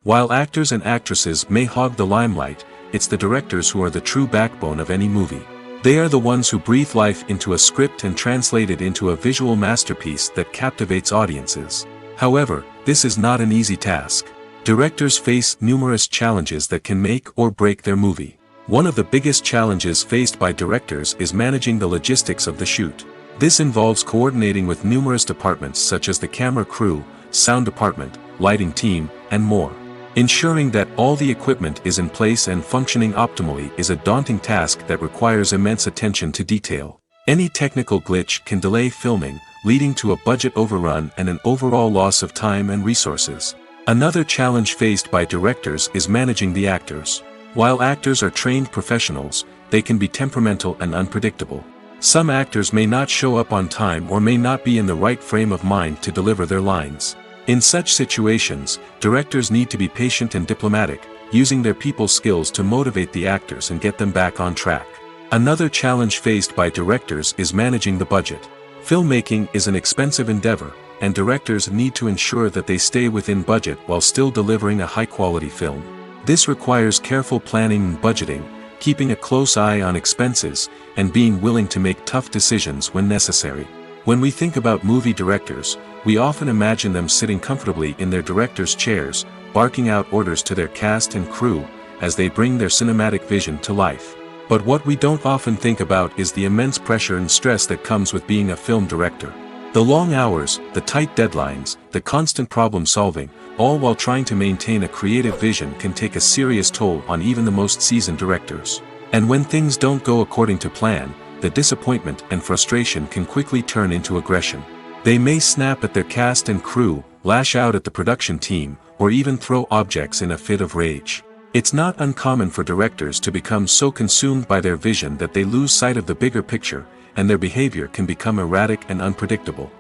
While actors and actresses may hog the limelight, it's the directors who are the true backbone of any movie. They are the ones who breathe life into a script and translate it into a visual masterpiece that captivates audiences. However, this is not an easy task. Directors face numerous challenges that can make or break their movie. One of the biggest challenges faced by directors is managing the logistics of the shoot. This involves coordinating with numerous departments such as the camera crew, sound department, lighting team, and more. Ensuring that all the equipment is in place and functioning optimally is a daunting task that requires immense attention to detail. Any technical glitch can delay filming, leading to a budget overrun and an overall loss of time and resources. Another challenge faced by directors is managing the actors. While actors are trained professionals, they can be temperamental and unpredictable. Some actors may not show up on time or may not be in the right frame of mind to deliver their lines. In such situations, directors need to be patient and diplomatic, using their people skills to motivate the actors and get them back on track. Another challenge faced by directors is managing the budget. Filmmaking is an expensive endeavor, and directors need to ensure that they stay within budget while still delivering a high-quality film. This requires careful planning and budgeting, keeping a close eye on expenses, and being willing to make tough decisions when necessary. When we think about movie directors, we often imagine them sitting comfortably in their director's chairs, barking out orders to their cast and crew, as they bring their cinematic vision to life. But what we don't often think about is the immense pressure and stress that comes with being a film director. The long hours, the tight deadlines, the constant problem solving, all while trying to maintain a creative vision can take a serious toll on even the most seasoned directors. And when things don't go according to plan, the disappointment and frustration can quickly turn into aggression. They may snap at their cast and crew, lash out at the production team, or even throw objects in a fit of rage. It's not uncommon for directors to become so consumed by their vision that they lose sight of the bigger picture, and their behavior can become erratic and unpredictable.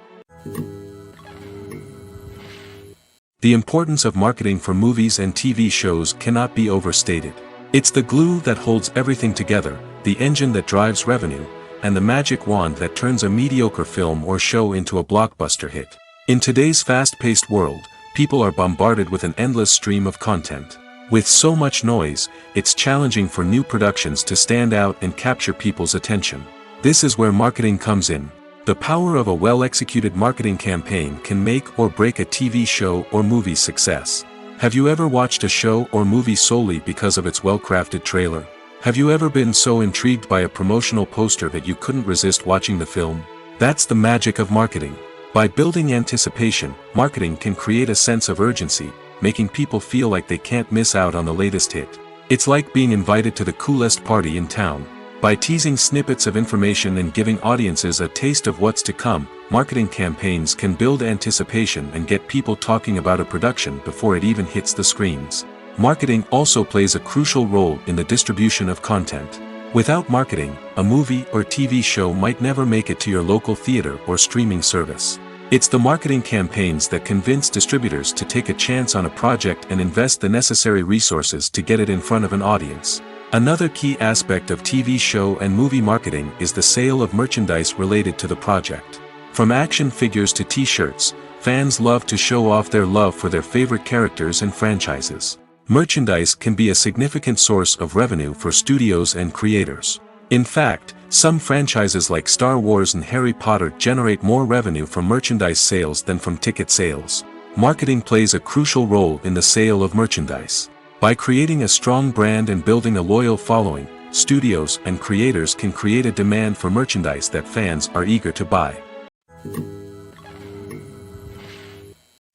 The importance of marketing for movies and TV shows cannot be overstated. It's the glue that holds everything together, the engine that drives revenue, and the magic wand that turns a mediocre film or show into a blockbuster hit. In today's fast-paced world, people are bombarded with an endless stream of content. With so much noise, it's challenging for new productions to stand out and capture people's attention. This is where marketing comes in. The power of a well-executed marketing campaign can make or break a TV show or movie's success. Have you ever watched a show or movie solely because of its well-crafted trailer? Have you ever been so intrigued by a promotional poster that you couldn't resist watching the film? That's the magic of marketing. By building anticipation, marketing can create a sense of urgency, making people feel like they can't miss out on the latest hit. It's like being invited to the coolest party in town. By teasing snippets of information and giving audiences a taste of what's to come, marketing campaigns can build anticipation and get people talking about a production before it even hits the screens. Marketing also plays a crucial role in the distribution of content. Without marketing, a movie or TV show might never make it to your local theater or streaming service. It's the marketing campaigns that convince distributors to take a chance on a project and invest the necessary resources to get it in front of an audience. Another key aspect of TV show and movie marketing is the sale of merchandise related to the project. From action figures to t-shirts, fans love to show off their love for their favorite characters and franchises. Merchandise can be a significant source of revenue for studios and creators. In fact, some franchises like Star Wars and Harry Potter generate more revenue from merchandise sales than from ticket sales. Marketing plays a crucial role in the sale of merchandise. By creating a strong brand and building a loyal following, studios and creators can create a demand for merchandise that fans are eager to buy.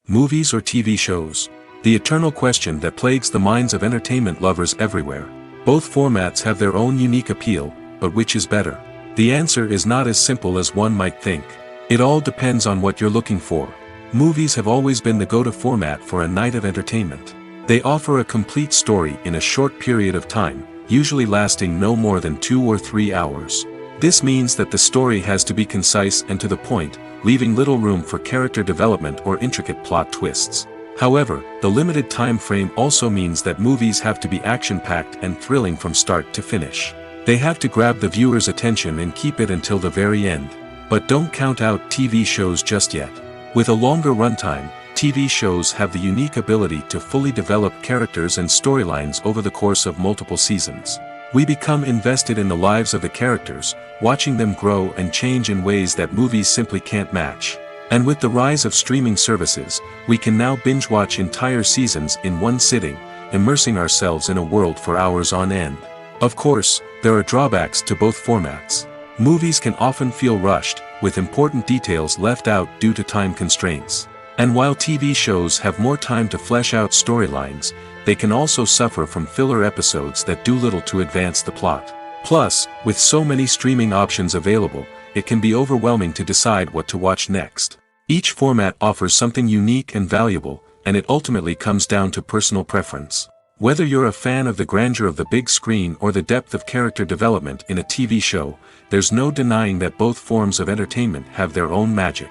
Movies or TV shows? The eternal question that plagues the minds of entertainment lovers everywhere. Both formats have their own unique appeal, but which is better? The answer is not as simple as one might think. It all depends on what you're looking for. Movies have always been the go-to format for a night of entertainment. They offer a complete story in a short period of time, usually lasting no more than 2 or 3 hours. This means that the story has to be concise and to the point, leaving little room for character development or intricate plot twists. However, the limited time frame also means that movies have to be action-packed and thrilling from start to finish. They have to grab the viewer's attention and keep it until the very end. But don't count out TV shows just yet. With a longer runtime, TV shows have the unique ability to fully develop characters and storylines over the course of multiple seasons. We become invested in the lives of the characters, watching them grow and change in ways that movies simply can't match. And with the rise of streaming services, we can now binge-watch entire seasons in one sitting, immersing ourselves in a world for hours on end. Of course, there are drawbacks to both formats. Movies can often feel rushed, with important details left out due to time constraints. And while TV shows have more time to flesh out storylines, they can also suffer from filler episodes that do little to advance the plot. Plus, with so many streaming options available, it can be overwhelming to decide what to watch next. Each format offers something unique and valuable, and it ultimately comes down to personal preference. Whether you're a fan of the grandeur of the big screen or the depth of character development in a TV show, there's no denying that both forms of entertainment have their own magic.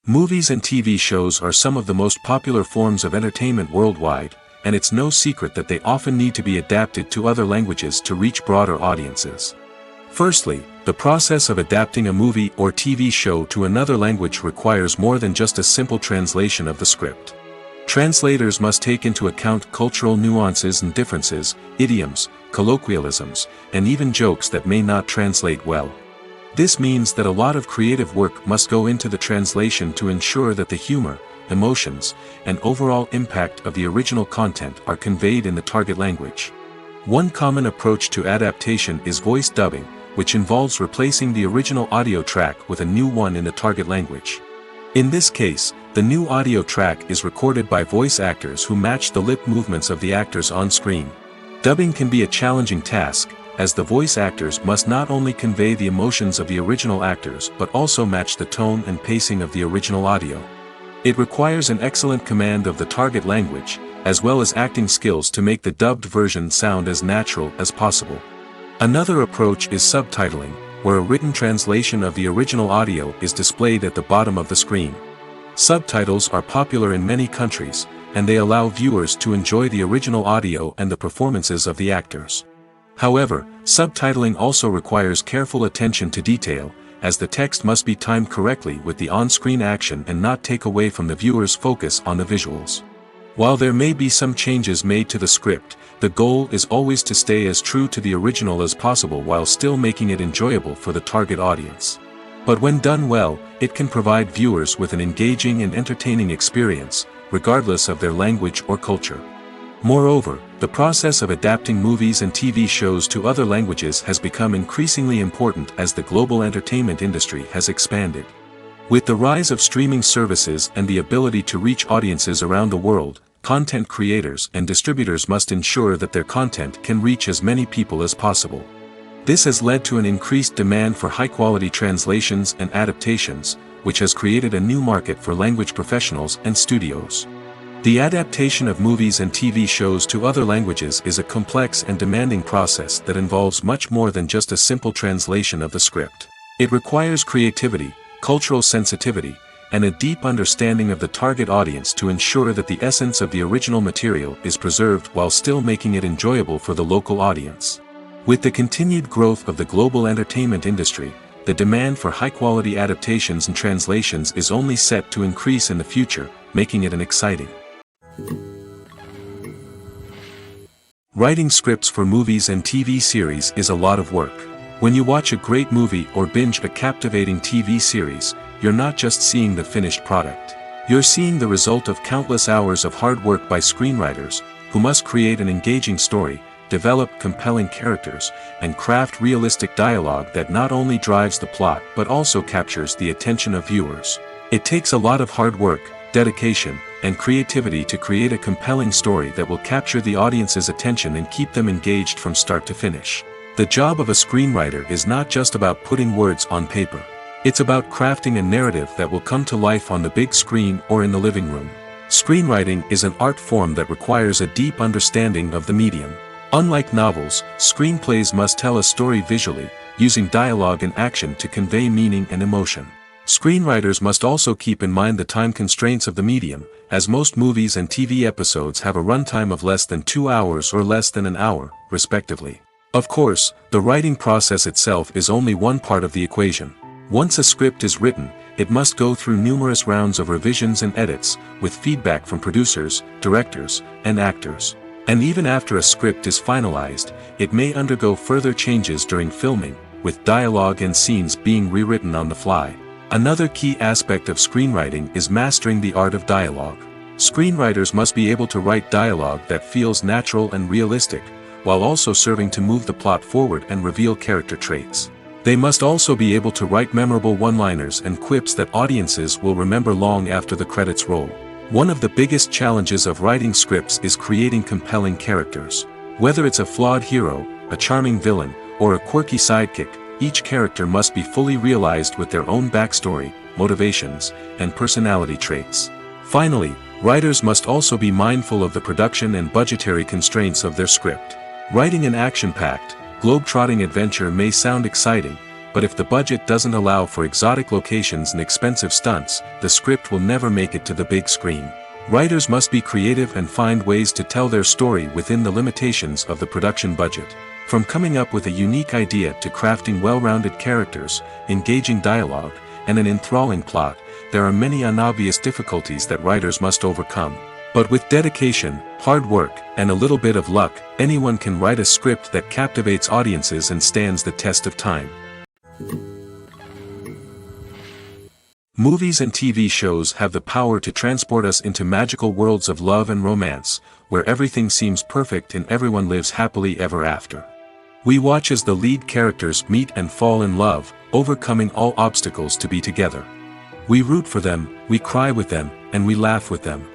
Movies and TV shows are some of the most popular forms of entertainment worldwide, and it's no secret that they often need to be adapted to other languages to reach broader audiences. Firstly, the process of adapting a movie or TV show to another language requires more than just a simple translation of the script. Translators must take into account cultural nuances and differences, idioms, colloquialisms, and even jokes that may not translate well. This means that a lot of creative work must go into the translation to ensure that the humor, emotions, and overall impact of the original content are conveyed in the target language. One common approach to adaptation is voice dubbing, which involves replacing the original audio track with a new one in the target language. In this case, the new audio track is recorded by voice actors who match the lip movements of the actors on screen. Dubbing can be a challenging task, as the voice actors must not only convey the emotions of the original actors but also match the tone and pacing of the original audio. It requires an excellent command of the target language, as well as acting skills to make the dubbed version sound as natural as possible. Another approach is subtitling, where a written translation of the original audio is displayed at the bottom of the screen. Subtitles are popular in many countries, and they allow viewers to enjoy the original audio and the performances of the actors. However, subtitling also requires careful attention to detail, as the text must be timed correctly with the on-screen action and not take away from the viewer's focus on the visuals. While there may be some changes made to the script, the goal is always to stay as true to the original as possible while still making it enjoyable for the target audience. But when done well, it can provide viewers with an engaging and entertaining experience, regardless of their language or culture. Moreover, the process of adapting movies and TV shows to other languages has become increasingly important as the global entertainment industry has expanded. With the rise of streaming services and the ability to reach audiences around the world, content creators and distributors must ensure that their content can reach as many people as possible. This has led to an increased demand for high-quality translations and adaptations, which has created a new market for language professionals and studios. The adaptation of movies and TV shows to other languages is a complex and demanding process that involves much more than just a simple translation of the script. It requires creativity, cultural sensitivity, and a deep understanding of the target audience to ensure that the essence of the original material is preserved while still making it enjoyable for the local audience. With the continued growth of the global entertainment industry, the demand for high-quality adaptations and translations is only set to increase in the future, making it an exciting Writing scripts for movies and TV series is a lot of work. When you watch a great movie or binge a captivating TV series, you're not just seeing the finished product. You're seeing the result of countless hours of hard work by screenwriters, who must create an engaging story, develop compelling characters, and craft realistic dialogue that not only drives the plot but also captures the attention of viewers. It takes a lot of hard work, dedication, and creativity to create a compelling story that will capture the audience's attention and keep them engaged from start to finish. The job of a screenwriter is not just about putting words on paper. It's about crafting a narrative that will come to life on the big screen or in the living room. Screenwriting is an art form that requires a deep understanding of the medium. Unlike novels, screenplays must tell a story visually, using dialogue and action to convey meaning and emotion. Screenwriters must also keep in mind the time constraints of the medium, as most movies and TV episodes have a runtime of less than 2 hours or less than an hour, respectively. Of course, the writing process itself is only one part of the equation. Once a script is written, it must go through numerous rounds of revisions and edits, with feedback from producers, directors, and actors. And even after a script is finalized, it may undergo further changes during filming, with dialogue and scenes being rewritten on the fly. Another key aspect of screenwriting is mastering the art of dialogue. Screenwriters must be able to write dialogue that feels natural and realistic, while also serving to move the plot forward and reveal character traits. They must also be able to write memorable one-liners and quips that audiences will remember long after the credits roll. One of the biggest challenges of writing scripts is creating compelling characters. Whether it's a flawed hero, a charming villain, or a quirky sidekick, each character must be fully realized with their own backstory, motivations, and personality traits. Finally, writers must also be mindful of the production and budgetary constraints of their script. Writing an action-packed, globe-trotting adventure may sound exciting, but if the budget doesn't allow for exotic locations and expensive stunts, the script will never make it to the big screen. Writers must be creative and find ways to tell their story within the limitations of the production budget. From coming up with a unique idea to crafting well-rounded characters, engaging dialogue, and an enthralling plot, there are many unobvious difficulties that writers must overcome. But with dedication, hard work, and a little bit of luck, anyone can write a script that captivates audiences and stands the test of time. Movies and TV shows have the power to transport us into magical worlds of love and romance, where everything seems perfect and everyone lives happily ever after. We watch as the lead characters meet and fall in love, overcoming all obstacles to be together. We root for them, we cry with them, and we laugh with them.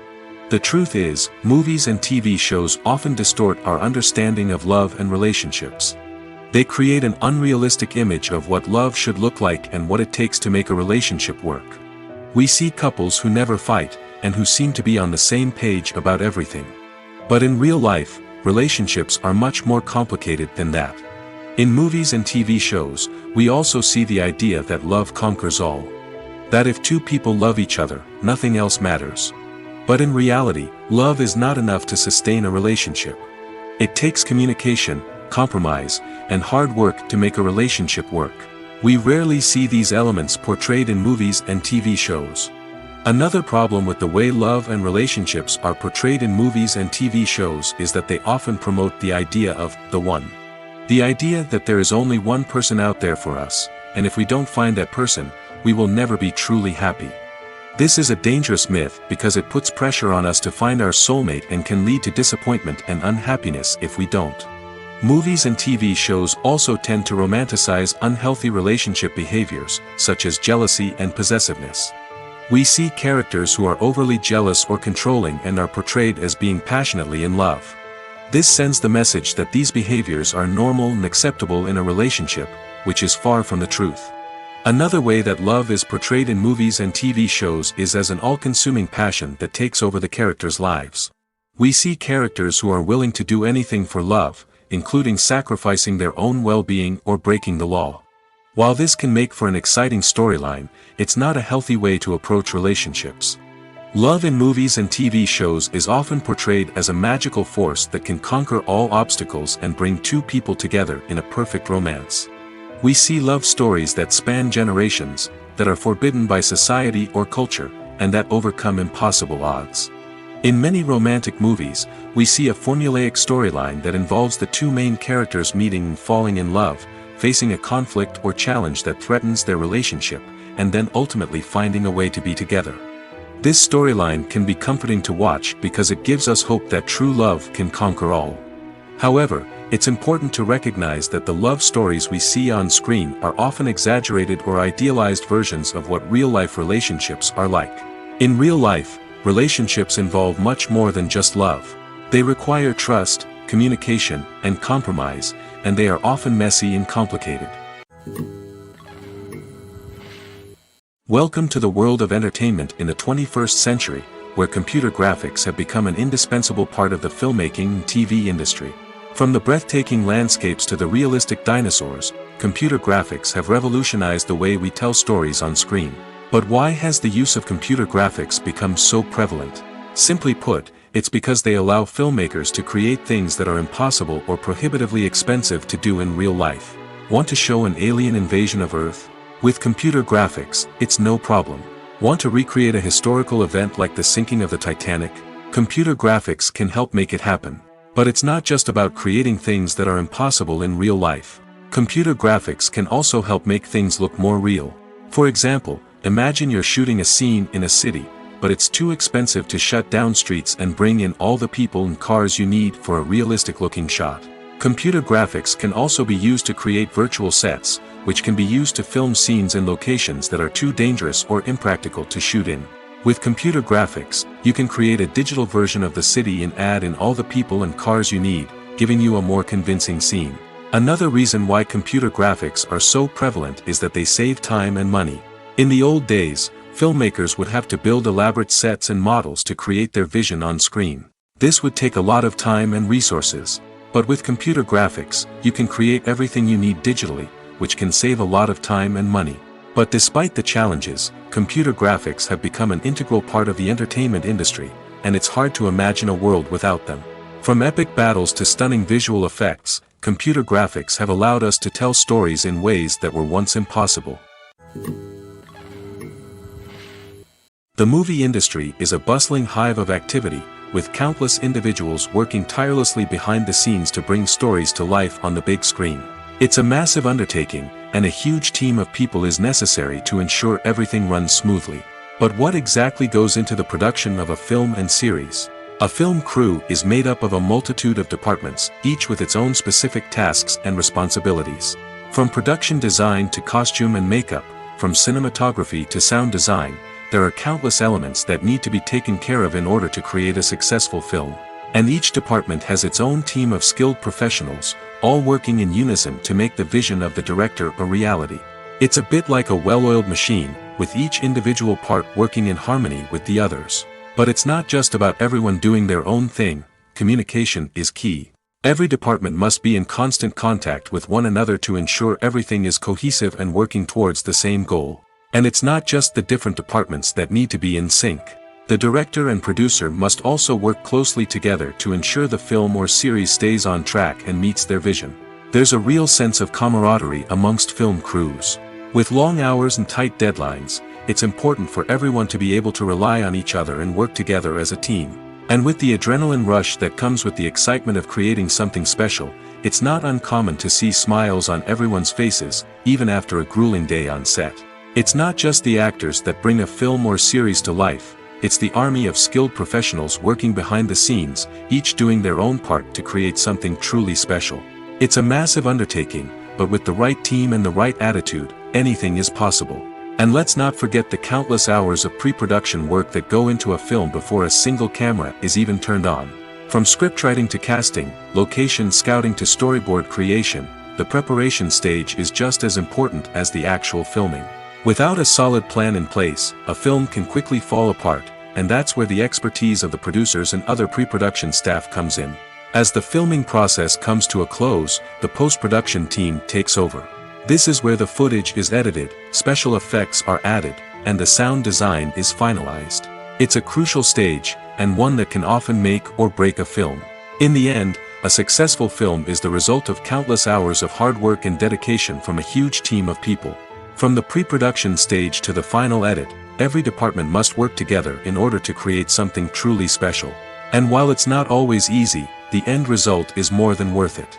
The truth is, movies and TV shows often distort our understanding of love and relationships. They create an unrealistic image of what love should look like and what it takes to make a relationship work. We see couples who never fight, and who seem to be on the same page about everything. But in real life, relationships are much more complicated than that. In movies and TV shows, we also see the idea that love conquers all. That if two people love each other, nothing else matters. But in reality, love is not enough to sustain a relationship. It takes communication, compromise, and hard work to make a relationship work. We rarely see these elements portrayed in movies and TV shows. Another problem with the way love and relationships are portrayed in movies and TV shows is that they often promote the idea of the one. The idea that there is only one person out there for us, and if we don't find that person, we will never be truly happy. This is a dangerous myth because it puts pressure on us to find our soulmate and can lead to disappointment and unhappiness if we don't. Movies and TV shows also tend to romanticize unhealthy relationship behaviors, such as jealousy and possessiveness. We see characters who are overly jealous or controlling and are portrayed as being passionately in love. This sends the message that these behaviors are normal and acceptable in a relationship, which is far from the truth. Another way that love is portrayed in movies and TV shows is as an all-consuming passion that takes over the characters' lives. We see characters who are willing to do anything for love, including sacrificing their own well-being or breaking the law. While this can make for an exciting storyline, it's not a healthy way to approach relationships. Love in movies and TV shows is often portrayed as a magical force that can conquer all obstacles and bring two people together in a perfect romance. We see love stories that span generations, that are forbidden by society or culture, and that overcome impossible odds. In many romantic movies, we see a formulaic storyline that involves the two main characters meeting and falling in love, facing a conflict or challenge that threatens their relationship, and then ultimately finding a way to be together. This storyline can be comforting to watch because it gives us hope that true love can conquer all. However, it's important to recognize that the love stories we see on screen are often exaggerated or idealized versions of what real-life relationships are like. In real life, relationships involve much more than just love. They require trust, communication, and compromise, and they are often messy and complicated. Welcome to the world of entertainment in the 21st century, where computer graphics have become an indispensable part of the filmmaking and TV industry. From the breathtaking landscapes to the realistic dinosaurs, computer graphics have revolutionized the way we tell stories on screen. But why has the use of computer graphics become so prevalent? Simply put, it's because they allow filmmakers to create things that are impossible or prohibitively expensive to do in real life. Want to show an alien invasion of Earth? With computer graphics, it's no problem. Want to recreate a historical event like the sinking of the Titanic? Computer graphics can help make it happen. But it's not just about creating things that are impossible in real life. Computer graphics can also help make things look more real. For example, imagine you're shooting a scene in a city, but it's too expensive to shut down streets and bring in all the people and cars you need for a realistic-looking shot. Computer graphics can also be used to create virtual sets, which can be used to film scenes in locations that are too dangerous or impractical to shoot in. With computer graphics, you can create a digital version of the city and add in all the people and cars you need, giving you a more convincing scene. Another reason why computer graphics are so prevalent is that they save time and money. In the old days, filmmakers would have to build elaborate sets and models to create their vision on screen. This would take a lot of time and resources. But with computer graphics, you can create everything you need digitally, which can save a lot of time and money. But despite the challenges, computer graphics have become an integral part of the entertainment industry, and it's hard to imagine a world without them. From epic battles to stunning visual effects, computer graphics have allowed us to tell stories in ways that were once impossible. The movie industry is a bustling hive of activity, with countless individuals working tirelessly behind the scenes to bring stories to life on the big screen. It's a massive undertaking, and a huge team of people is necessary to ensure everything runs smoothly. But what exactly goes into the production of a film and series? A film crew is made up of a multitude of departments, each with its own specific tasks and responsibilities. From production design to costume and makeup, from cinematography to sound design, there are countless elements that need to be taken care of in order to create a successful film. And each department has its own team of skilled professionals, all working in unison to make the vision of the director a reality. It's a bit like a well-oiled machine, with each individual part working in harmony with the others. But it's not just about everyone doing their own thing. Communication is key. Every department must be in constant contact with one another to ensure everything is cohesive and working towards the same goal. And it's not just the different departments that need to be in sync. The director and producer must also work closely together to ensure the film or series stays on track and meets their vision. There's a real sense of camaraderie amongst film crews. With long hours and tight deadlines, it's important for everyone to be able to rely on each other and work together as a team. And with the adrenaline rush that comes with the excitement of creating something special, it's not uncommon to see smiles on everyone's faces, even after a grueling day on set. It's not just the actors that bring a film or series to life. It's the army of skilled professionals working behind the scenes, each doing their own part to create something truly special. It's a massive undertaking, but with the right team and the right attitude, anything is possible. And let's not forget the countless hours of pre-production work that go into a film before a single camera is even turned on. From scriptwriting to casting, location scouting to storyboard creation, the preparation stage is just as important as the actual filming. Without a solid plan in place, a film can quickly fall apart, and that's where the expertise of the producers and other pre-production staff comes in. As the filming process comes to a close, the post-production team takes over. This is where the footage is edited, special effects are added, and the sound design is finalized. It's a crucial stage, and one that can often make or break a film. In the end, a successful film is the result of countless hours of hard work and dedication from a huge team of people. From the pre-production stage to the final edit, every department must work together in order to create something truly special. And while it's not always easy, the end result is more than worth it.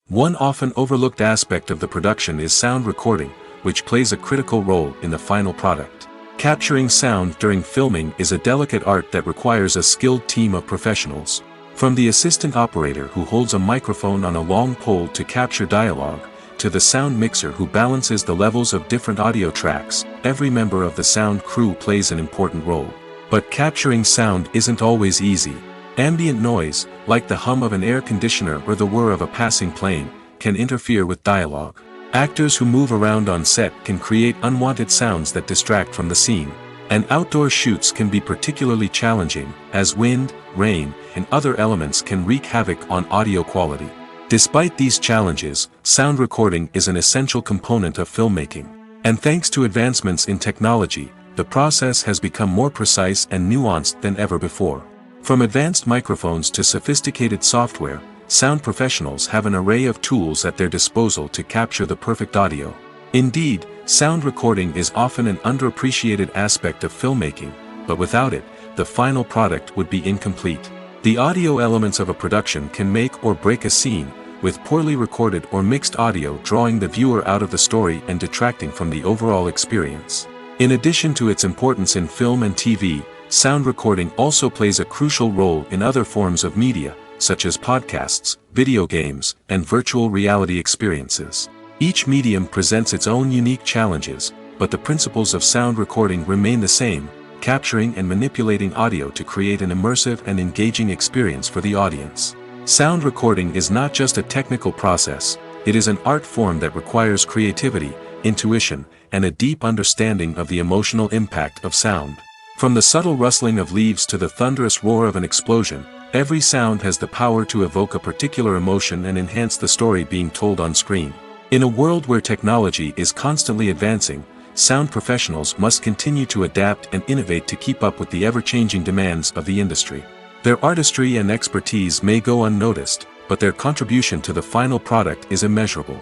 One often overlooked aspect of the production is sound recording, which plays a critical role in the final product. Capturing sound during filming is a delicate art that requires a skilled team of professionals. From the assistant operator who holds a microphone on a long pole to capture dialogue, to the sound mixer who balances the levels of different audio tracks, every member of the sound crew plays an important role. But capturing sound isn't always easy. Ambient noise, like the hum of an air conditioner or the whir of a passing plane, can interfere with dialogue. Actors who move around on set can create unwanted sounds that distract from the scene. And outdoor shoots can be particularly challenging, as wind, rain, and other elements can wreak havoc on audio quality. Despite these challenges, sound recording is an essential component of filmmaking. And thanks to advancements in technology, the process has become more precise and nuanced than ever before. From advanced microphones to sophisticated software, sound professionals have an array of tools at their disposal to capture the perfect audio. Indeed, sound recording is often an underappreciated aspect of filmmaking, but without it, the final product would be incomplete. The audio elements of a production can make or break a scene, with poorly recorded or mixed audio drawing the viewer out of the story and detracting from the overall experience. In addition to its importance in film and TV, sound recording also plays a crucial role in other forms of media, such as podcasts, video games, and virtual reality experiences. Each medium presents its own unique challenges, but the principles of sound recording remain the same, capturing and manipulating audio to create an immersive and engaging experience for the audience. Sound recording is not just a technical process, it is an art form that requires creativity, intuition, and a deep understanding of the emotional impact of sound. From the subtle rustling of leaves to the thunderous roar of an explosion, every sound has the power to evoke a particular emotion and enhance the story being told on screen. In a world where technology is constantly advancing, sound professionals must continue to adapt and innovate to keep up with the ever-changing demands of the industry. Their artistry and expertise may go unnoticed, but their contribution to the final product is immeasurable.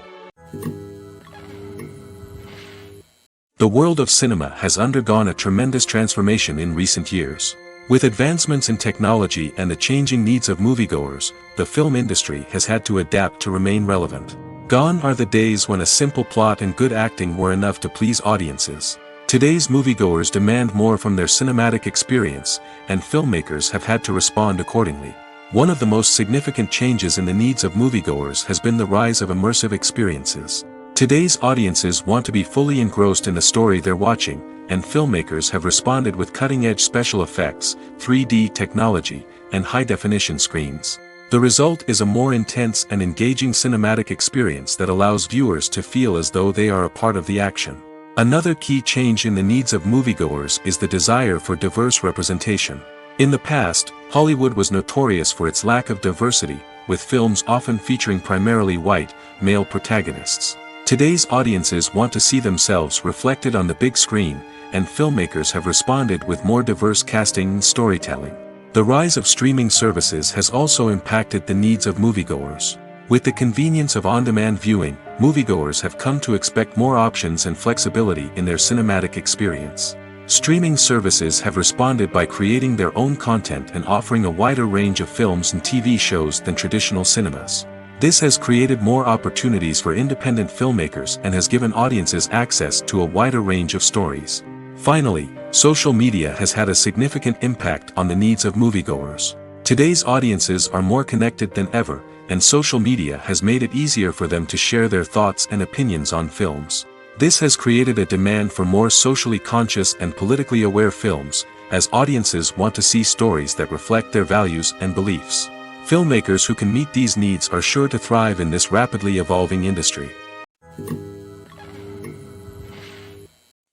The world of cinema has undergone a tremendous transformation in recent years. With advancements in technology and the changing needs of moviegoers, the film industry has had to adapt to remain relevant. Gone are the days when a simple plot and good acting were enough to please audiences. Today's moviegoers demand more from their cinematic experience, and filmmakers have had to respond accordingly. One of the most significant changes in the needs of moviegoers has been the rise of immersive experiences. Today's audiences want to be fully engrossed in the story they're watching, and filmmakers have responded with cutting-edge special effects, 3D technology, and high-definition screens. The result is a more intense and engaging cinematic experience that allows viewers to feel as though they are a part of the action. Another key change in the needs of moviegoers is the desire for diverse representation. In the past, Hollywood was notorious for its lack of diversity, with films often featuring primarily white, male protagonists. Today's audiences want to see themselves reflected on the big screen, and filmmakers have responded with more diverse casting and storytelling. The rise of streaming services has also impacted the needs of moviegoers. With the convenience of on-demand viewing, moviegoers have come to expect more options and flexibility in their cinematic experience. Streaming services have responded by creating their own content and offering a wider range of films and TV shows than traditional cinemas. This has created more opportunities for independent filmmakers and has given audiences access to a wider range of stories. Finally, social media has had a significant impact on the needs of moviegoers. Today's audiences are more connected than ever, and social media has made it easier for them to share their thoughts and opinions on films. This has created a demand for more socially conscious and politically aware films, as audiences want to see stories that reflect their values and beliefs. Filmmakers who can meet these needs are sure to thrive in this rapidly evolving industry.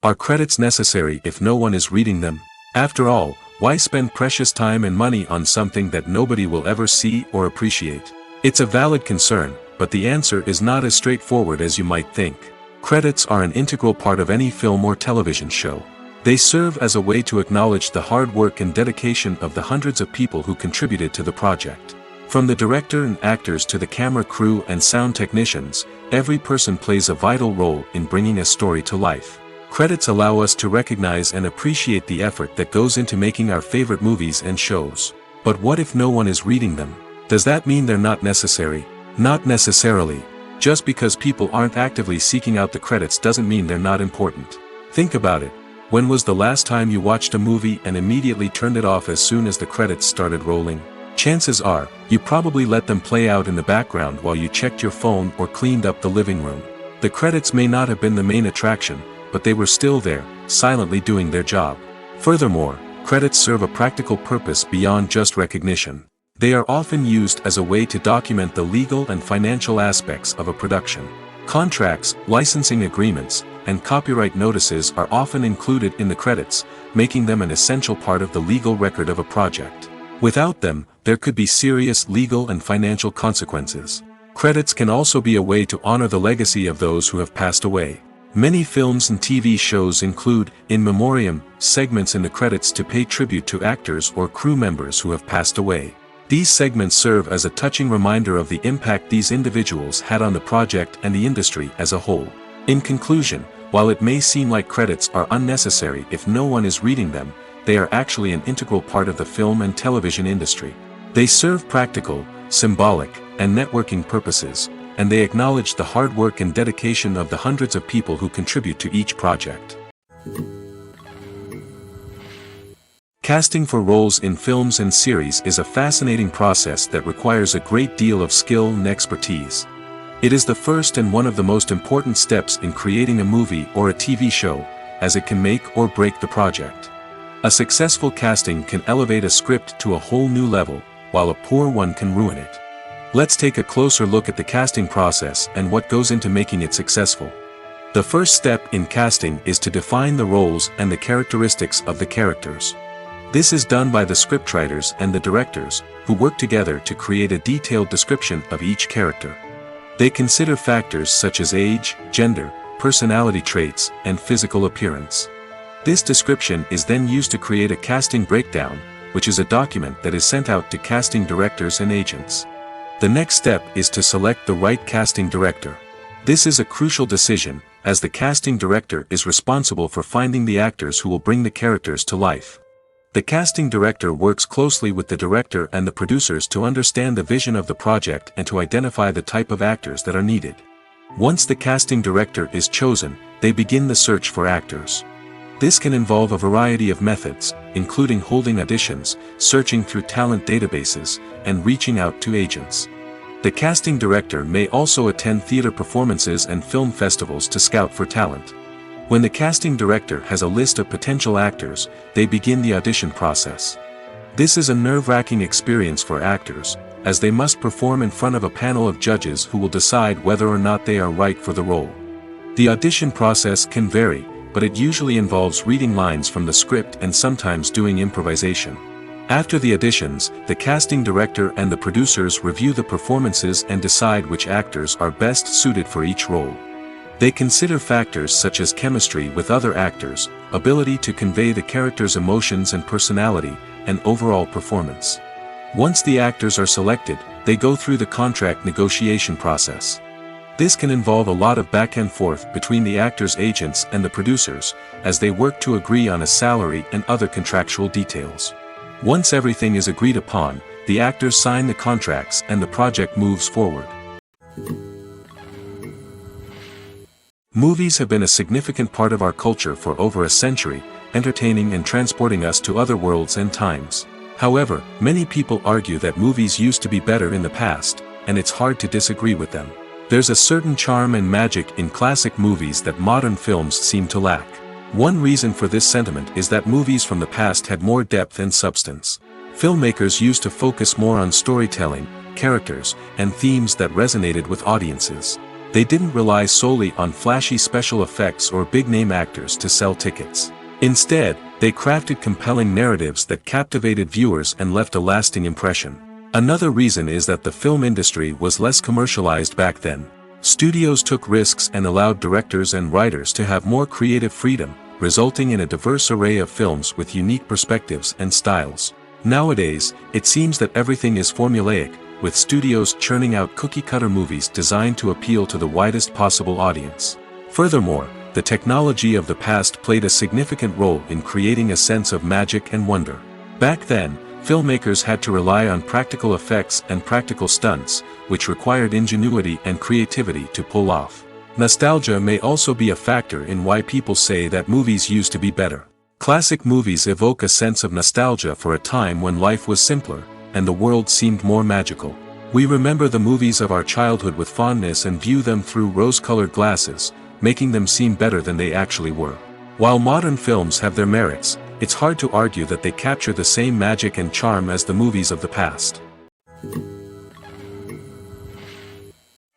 Are credits necessary if no one is reading them? After all, why spend precious time and money on something that nobody will ever see or appreciate? It's a valid concern, but the answer is not as straightforward as you might think. Credits are an integral part of any film or television show. They serve as a way to acknowledge the hard work and dedication of the hundreds of people who contributed to the project. From the director and actors to the camera crew and sound technicians, every person plays a vital role in bringing a story to life. Credits allow us to recognize and appreciate the effort that goes into making our favorite movies and shows. But what if no one is reading them? Does that mean they're not necessary? Not necessarily. Just because people aren't actively seeking out the credits doesn't mean they're not important. Think about it. When was the last time you watched a movie and immediately turned it off as soon as the credits started rolling? Chances are, you probably let them play out in the background while you checked your phone or cleaned up the living room. The credits may not have been the main attraction, but they were still there, silently doing their job. Furthermore, credits serve a practical purpose beyond just recognition. They are often used as a way to document the legal and financial aspects of a production. Contracts, licensing agreements, and copyright notices are often included in the credits, making them an essential part of the legal record of a project. Without them, there could be serious legal and financial consequences. Credits can also be a way to honor the legacy of those who have passed away. Many films and TV shows include, in memoriam, segments in the credits to pay tribute to actors or crew members who have passed away. These segments serve as a touching reminder of the impact these individuals had on the project and the industry as a whole. In conclusion, while it may seem like credits are unnecessary if no one is reading them, they are actually an integral part of the film and television industry. They serve practical, symbolic, and networking purposes, and they acknowledge the hard work and dedication of the hundreds of people who contribute to each project. Casting for roles in films and series is a fascinating process that requires a great deal of skill and expertise. It is the first and one of the most important steps in creating a movie or a TV show, as it can make or break the project. A successful casting can elevate a script to a whole new level, while a poor one can ruin it. Let's take a closer look at the casting process and what goes into making it successful. The first step in casting is to define the roles and the characteristics of the characters. This is done by the scriptwriters and the directors, who work together to create a detailed description of each character. They consider factors such as age, gender, personality traits, and physical appearance. This description is then used to create a casting breakdown, which is a document that is sent out to casting directors and agents. The next step is to select the right casting director. This is a crucial decision, as the casting director is responsible for finding the actors who will bring the characters to life. The casting director works closely with the director and the producers to understand the vision of the project and to identify the type of actors that are needed. Once the casting director is chosen, they begin the search for actors. This can involve a variety of methods, including holding auditions, searching through talent databases, and reaching out to agents. The casting director may also attend theater performances and film festivals to scout for talent. When the casting director has a list of potential actors, they begin the audition process. This is a nerve-wracking experience for actors, as they must perform in front of a panel of judges who will decide whether or not they are right for the role. The audition process can vary, but it usually involves reading lines from the script and sometimes doing improvisation. After the auditions, the casting director and the producers review the performances and decide which actors are best suited for each role. They consider factors such as chemistry with other actors, ability to convey the character's emotions and personality, and overall performance. Once the actors are selected, they go through the contract negotiation process. This can involve a lot of back and forth between the actors' agents and the producers, as they work to agree on a salary and other contractual details. Once everything is agreed upon, the actors sign the contracts and the project moves forward. Movies have been a significant part of our culture for over a century, entertaining and transporting us to other worlds and times. However, many people argue that movies used to be better in the past, and it's hard to disagree with them. There's a certain charm and magic in classic movies that modern films seem to lack. One reason for this sentiment is that movies from the past had more depth and substance. Filmmakers used to focus more on storytelling, characters, and themes that resonated with audiences. They didn't rely solely on flashy special effects or big-name actors to sell tickets. Instead, they crafted compelling narratives that captivated viewers and left a lasting impression. Another reason is that the film industry was less commercialized back then. Studios took risks and allowed directors and writers to have more creative freedom, resulting in a diverse array of films with unique perspectives and styles. Nowadays, it seems that everything is formulaic, with studios churning out cookie-cutter movies designed to appeal to the widest possible audience. Furthermore, the technology of the past played a significant role in creating a sense of magic and wonder. Back then, filmmakers had to rely on practical effects and practical stunts, which required ingenuity and creativity to pull off. Nostalgia may also be a factor in why people say that movies used to be better. Classic movies evoke a sense of nostalgia for a time when life was simpler, and the world seemed more magical. We remember the movies of our childhood with fondness and view them through rose-colored glasses, making them seem better than they actually were. While modern films have their merits, it's hard to argue that they capture the same magic and charm as the movies of the past.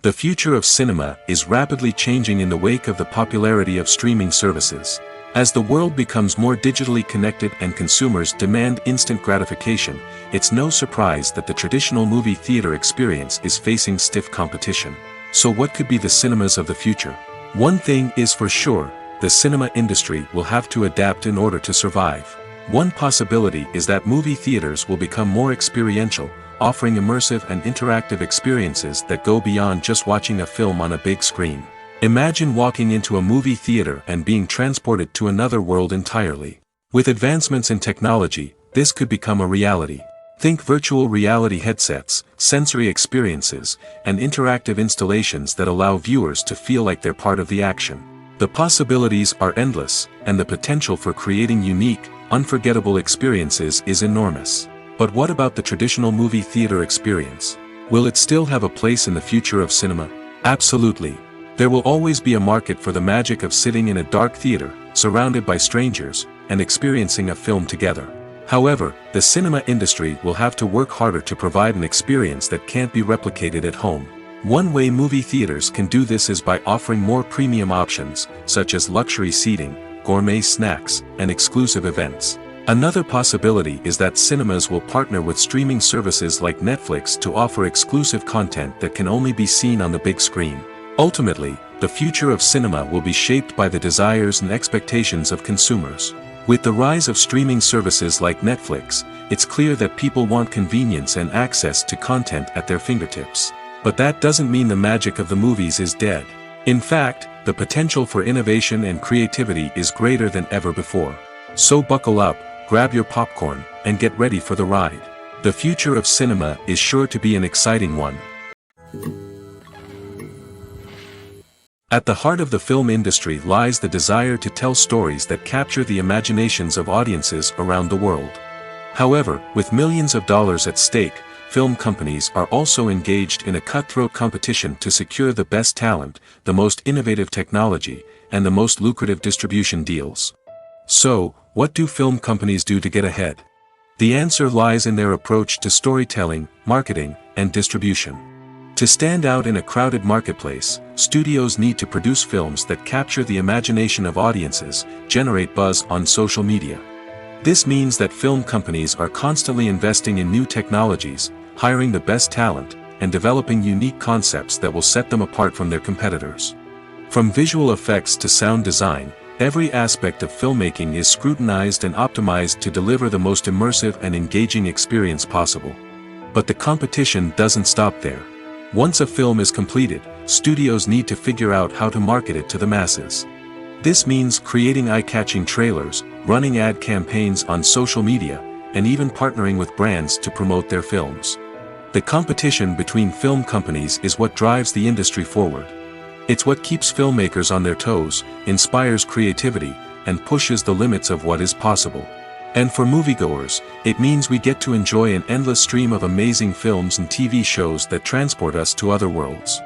The future of cinema is rapidly changing in the wake of the popularity of streaming services. As the world becomes more digitally connected and consumers demand instant gratification, it's no surprise that the traditional movie theater experience is facing stiff competition. So what could be the cinemas of the future? One thing is for sure, the cinema industry will have to adapt in order to survive. One possibility is that movie theaters will become more experiential, offering immersive and interactive experiences that go beyond just watching a film on a big screen. Imagine walking into a movie theater and being transported to another world entirely. With advancements in technology, this could become a reality. Think virtual reality headsets, sensory experiences, and interactive installations that allow viewers to feel like they're part of the action. The possibilities are endless, and the potential for creating unique, unforgettable experiences is enormous. But what about the traditional movie theater experience? Will it still have a place in the future of cinema? Absolutely. There will always be a market for the magic of sitting in a dark theater, surrounded by strangers, and experiencing a film together. However, the cinema industry will have to work harder to provide an experience that can't be replicated at home. One way movie theaters can do this is by offering more premium options, such as luxury seating, gourmet snacks, and exclusive events. Another possibility is that cinemas will partner with streaming services like Netflix to offer exclusive content that can only be seen on the big screen. Ultimately, the future of cinema will be shaped by the desires and expectations of consumers. With the rise of streaming services like Netflix, it's clear that people want convenience and access to content at their fingertips. But that doesn't mean the magic of the movies is dead. In fact, the potential for innovation and creativity is greater than ever before. So buckle up, grab your popcorn, and get ready for the ride. The future of cinema is sure to be an exciting one. At the heart of the film industry lies the desire to tell stories that capture the imaginations of audiences around the world. However, with millions of dollars at stake, film companies are also engaged in a cutthroat competition to secure the best talent, the most innovative technology, and the most lucrative distribution deals. So, what do film companies do to get ahead? The answer lies in their approach to storytelling, marketing, and distribution. To stand out in a crowded marketplace, studios need to produce films that capture the imagination of audiences, generate buzz on social media. This means that film companies are constantly investing in new technologies, hiring the best talent, and developing unique concepts that will set them apart from their competitors. From visual effects to sound design, every aspect of filmmaking is scrutinized and optimized to deliver the most immersive and engaging experience possible. But the competition doesn't stop there. Once a film is completed, studios need to figure out how to market it to the masses. This means creating eye-catching trailers, running ad campaigns on social media, and even partnering with brands to promote their films. The competition between film companies is what drives the industry forward. It's what keeps filmmakers on their toes, inspires creativity, and pushes the limits of what is possible. And for moviegoers, it means we get to enjoy an endless stream of amazing films and TV shows that transport us to other worlds.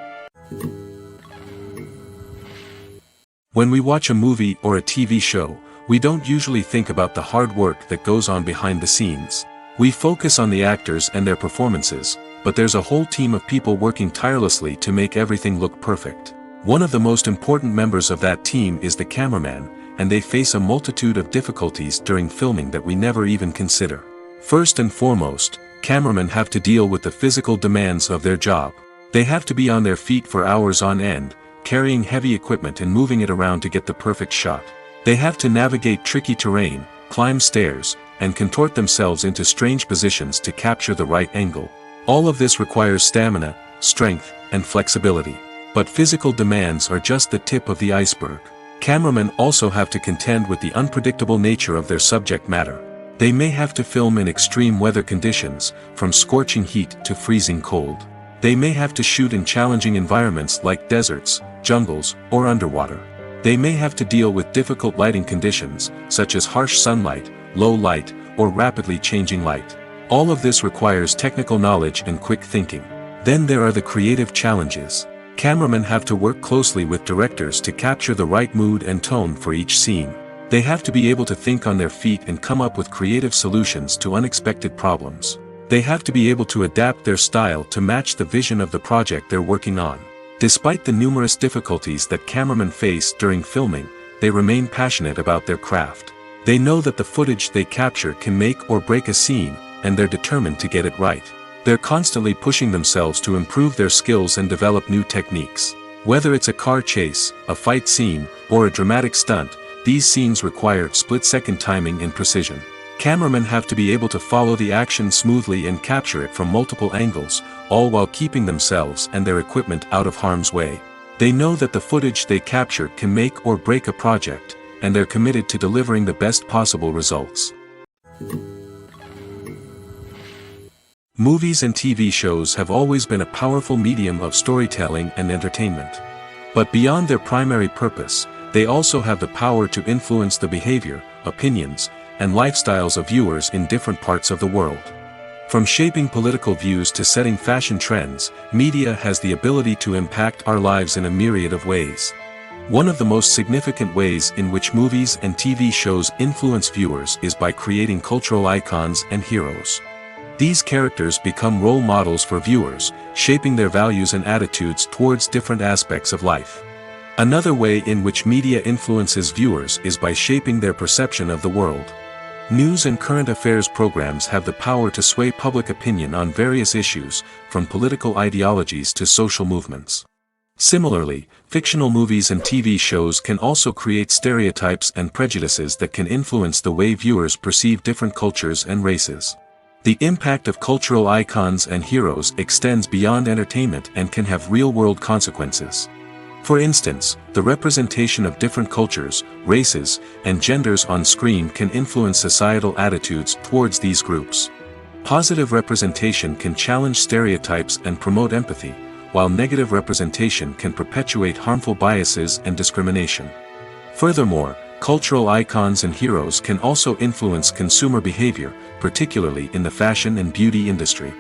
When we watch a movie or a TV show, we don't usually think about the hard work that goes on behind the scenes. We focus on the actors and their performances, but there's a whole team of people working tirelessly to make everything look perfect. One of the most important members of that team is the cameraman, and they face a multitude of difficulties during filming that we never even consider. First and foremost, cameramen have to deal with the physical demands of their job. They have to be on their feet for hours on end, carrying heavy equipment and moving it around to get the perfect shot. They have to navigate tricky terrain, climb stairs, and contort themselves into strange positions to capture the right angle. All of this requires stamina, strength, and flexibility. But physical demands are just the tip of the iceberg. Cameramen also have to contend with the unpredictable nature of their subject matter. They may have to film in extreme weather conditions, from scorching heat to freezing cold. They may have to shoot in challenging environments like deserts, jungles, or underwater. They may have to deal with difficult lighting conditions, such as harsh sunlight, low light, or rapidly changing light. All of this requires technical knowledge and quick thinking. Then there are the creative challenges. Cameramen have to work closely with directors to capture the right mood and tone for each scene. They have to be able to think on their feet and come up with creative solutions to unexpected problems. They have to be able to adapt their style to match the vision of the project they're working on. Despite the numerous difficulties that cameramen face during filming, they remain passionate about their craft. They know that the footage they capture can make or break a scene, and they're determined to get it right. They're constantly pushing themselves to improve their skills and develop new techniques. Whether it's a car chase, a fight scene, or a dramatic stunt, these scenes require split-second timing and precision. Cameramen have to be able to follow the action smoothly and capture it from multiple angles, all while keeping themselves and their equipment out of harm's way. They know that the footage they capture can make or break a project, and they're committed to delivering the best possible results. Movies and TV shows have always been a powerful medium of storytelling and entertainment. But beyond their primary purpose, they also have the power to influence the behavior, opinions, and lifestyles of viewers in different parts of the world. From shaping political views to setting fashion trends, media has the ability to impact our lives in a myriad of ways. One of the most significant ways in which movies and TV shows influence viewers is by creating cultural icons and heroes. These characters become role models for viewers, shaping their values and attitudes towards different aspects of life. Another way in which media influences viewers is by shaping their perception of the world. News and current affairs programs have the power to sway public opinion on various issues, from political ideologies to social movements. Similarly, fictional movies and TV shows can also create stereotypes and prejudices that can influence the way viewers perceive different cultures and races. The impact of cultural icons and heroes extends beyond entertainment and can have real-world consequences. For instance, the representation of different cultures, races, and genders on screen can influence societal attitudes towards these groups. Positive representation can challenge stereotypes and promote empathy, while negative representation can perpetuate harmful biases and discrimination. Furthermore, cultural icons and heroes can also influence consumer behavior, particularly in the fashion and beauty industry.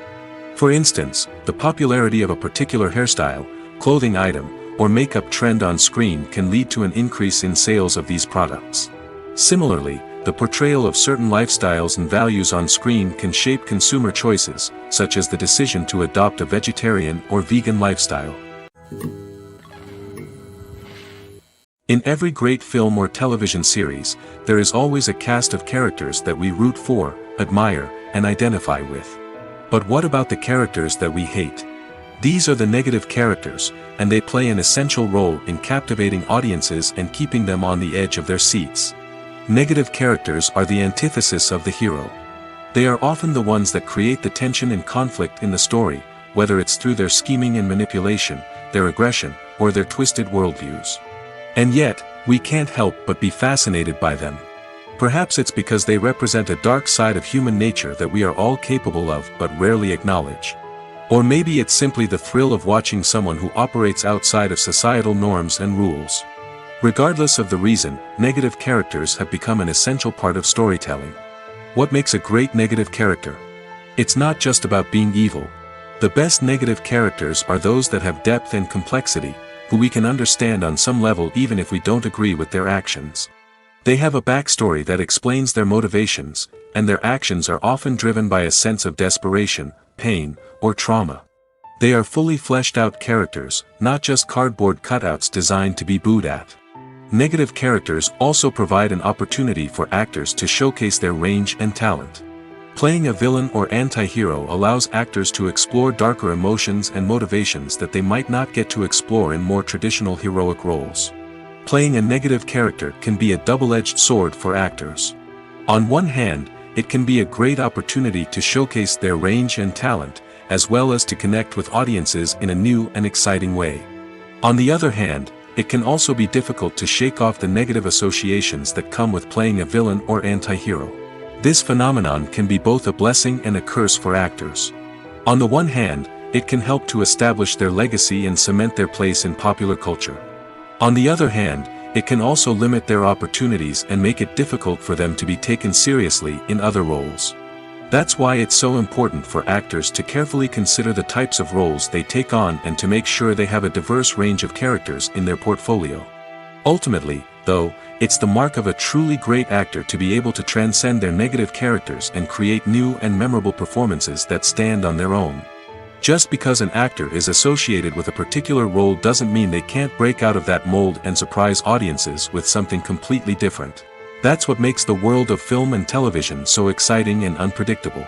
For instance, the popularity of a particular hairstyle, clothing item, or makeup trend on screen can lead to an increase in sales of these products. Similarly, the portrayal of certain lifestyles and values on screen can shape consumer choices, such as the decision to adopt a vegetarian or vegan lifestyle. In every great film or television series, there is always a cast of characters that we root for, admire, and identify with. But what about the characters that we hate? These are the negative characters, and they play an essential role in captivating audiences and keeping them on the edge of their seats. Negative characters are the antithesis of the hero. They are often the ones that create the tension and conflict in the story, whether it's through their scheming and manipulation, their aggression, or their twisted worldviews. And yet, we can't help but be fascinated by them. Perhaps it's because they represent a dark side of human nature that we are all capable of but rarely acknowledge. Or maybe it's simply the thrill of watching someone who operates outside of societal norms and rules. Regardless of the reason, negative characters have become an essential part of storytelling. What makes a great negative character? It's not just about being evil. The best negative characters are those that have depth and complexity, who we can understand on some level even if we don't agree with their actions. They have a backstory that explains their motivations, and their actions are often driven by a sense of desperation, pain, or trauma. They are fully fleshed out characters, not just cardboard cutouts designed to be booed at. Negative characters also provide an opportunity for actors to showcase their range and talent. Playing a villain or anti-hero allows actors to explore darker emotions and motivations that they might not get to explore in more traditional heroic roles. Playing a negative character can be a double-edged sword for actors. On one hand, it can be a great opportunity to showcase their range and talent, as well as to connect with audiences in a new and exciting way. On the other hand, it can also be difficult to shake off the negative associations that come with playing a villain or anti-hero. This phenomenon can be both a blessing and a curse for actors. On the one hand, it can help to establish their legacy and cement their place in popular culture. On the other hand, it can also limit their opportunities and make it difficult for them to be taken seriously in other roles. That's why it's so important for actors to carefully consider the types of roles they take on and to make sure they have a diverse range of characters in their portfolio. Ultimately, though, it's the mark of a truly great actor to be able to transcend their negative characters and create new and memorable performances that stand on their own. Just because an actor is associated with a particular role doesn't mean they can't break out of that mold and surprise audiences with something completely different. That's what makes the world of film and television so exciting and unpredictable.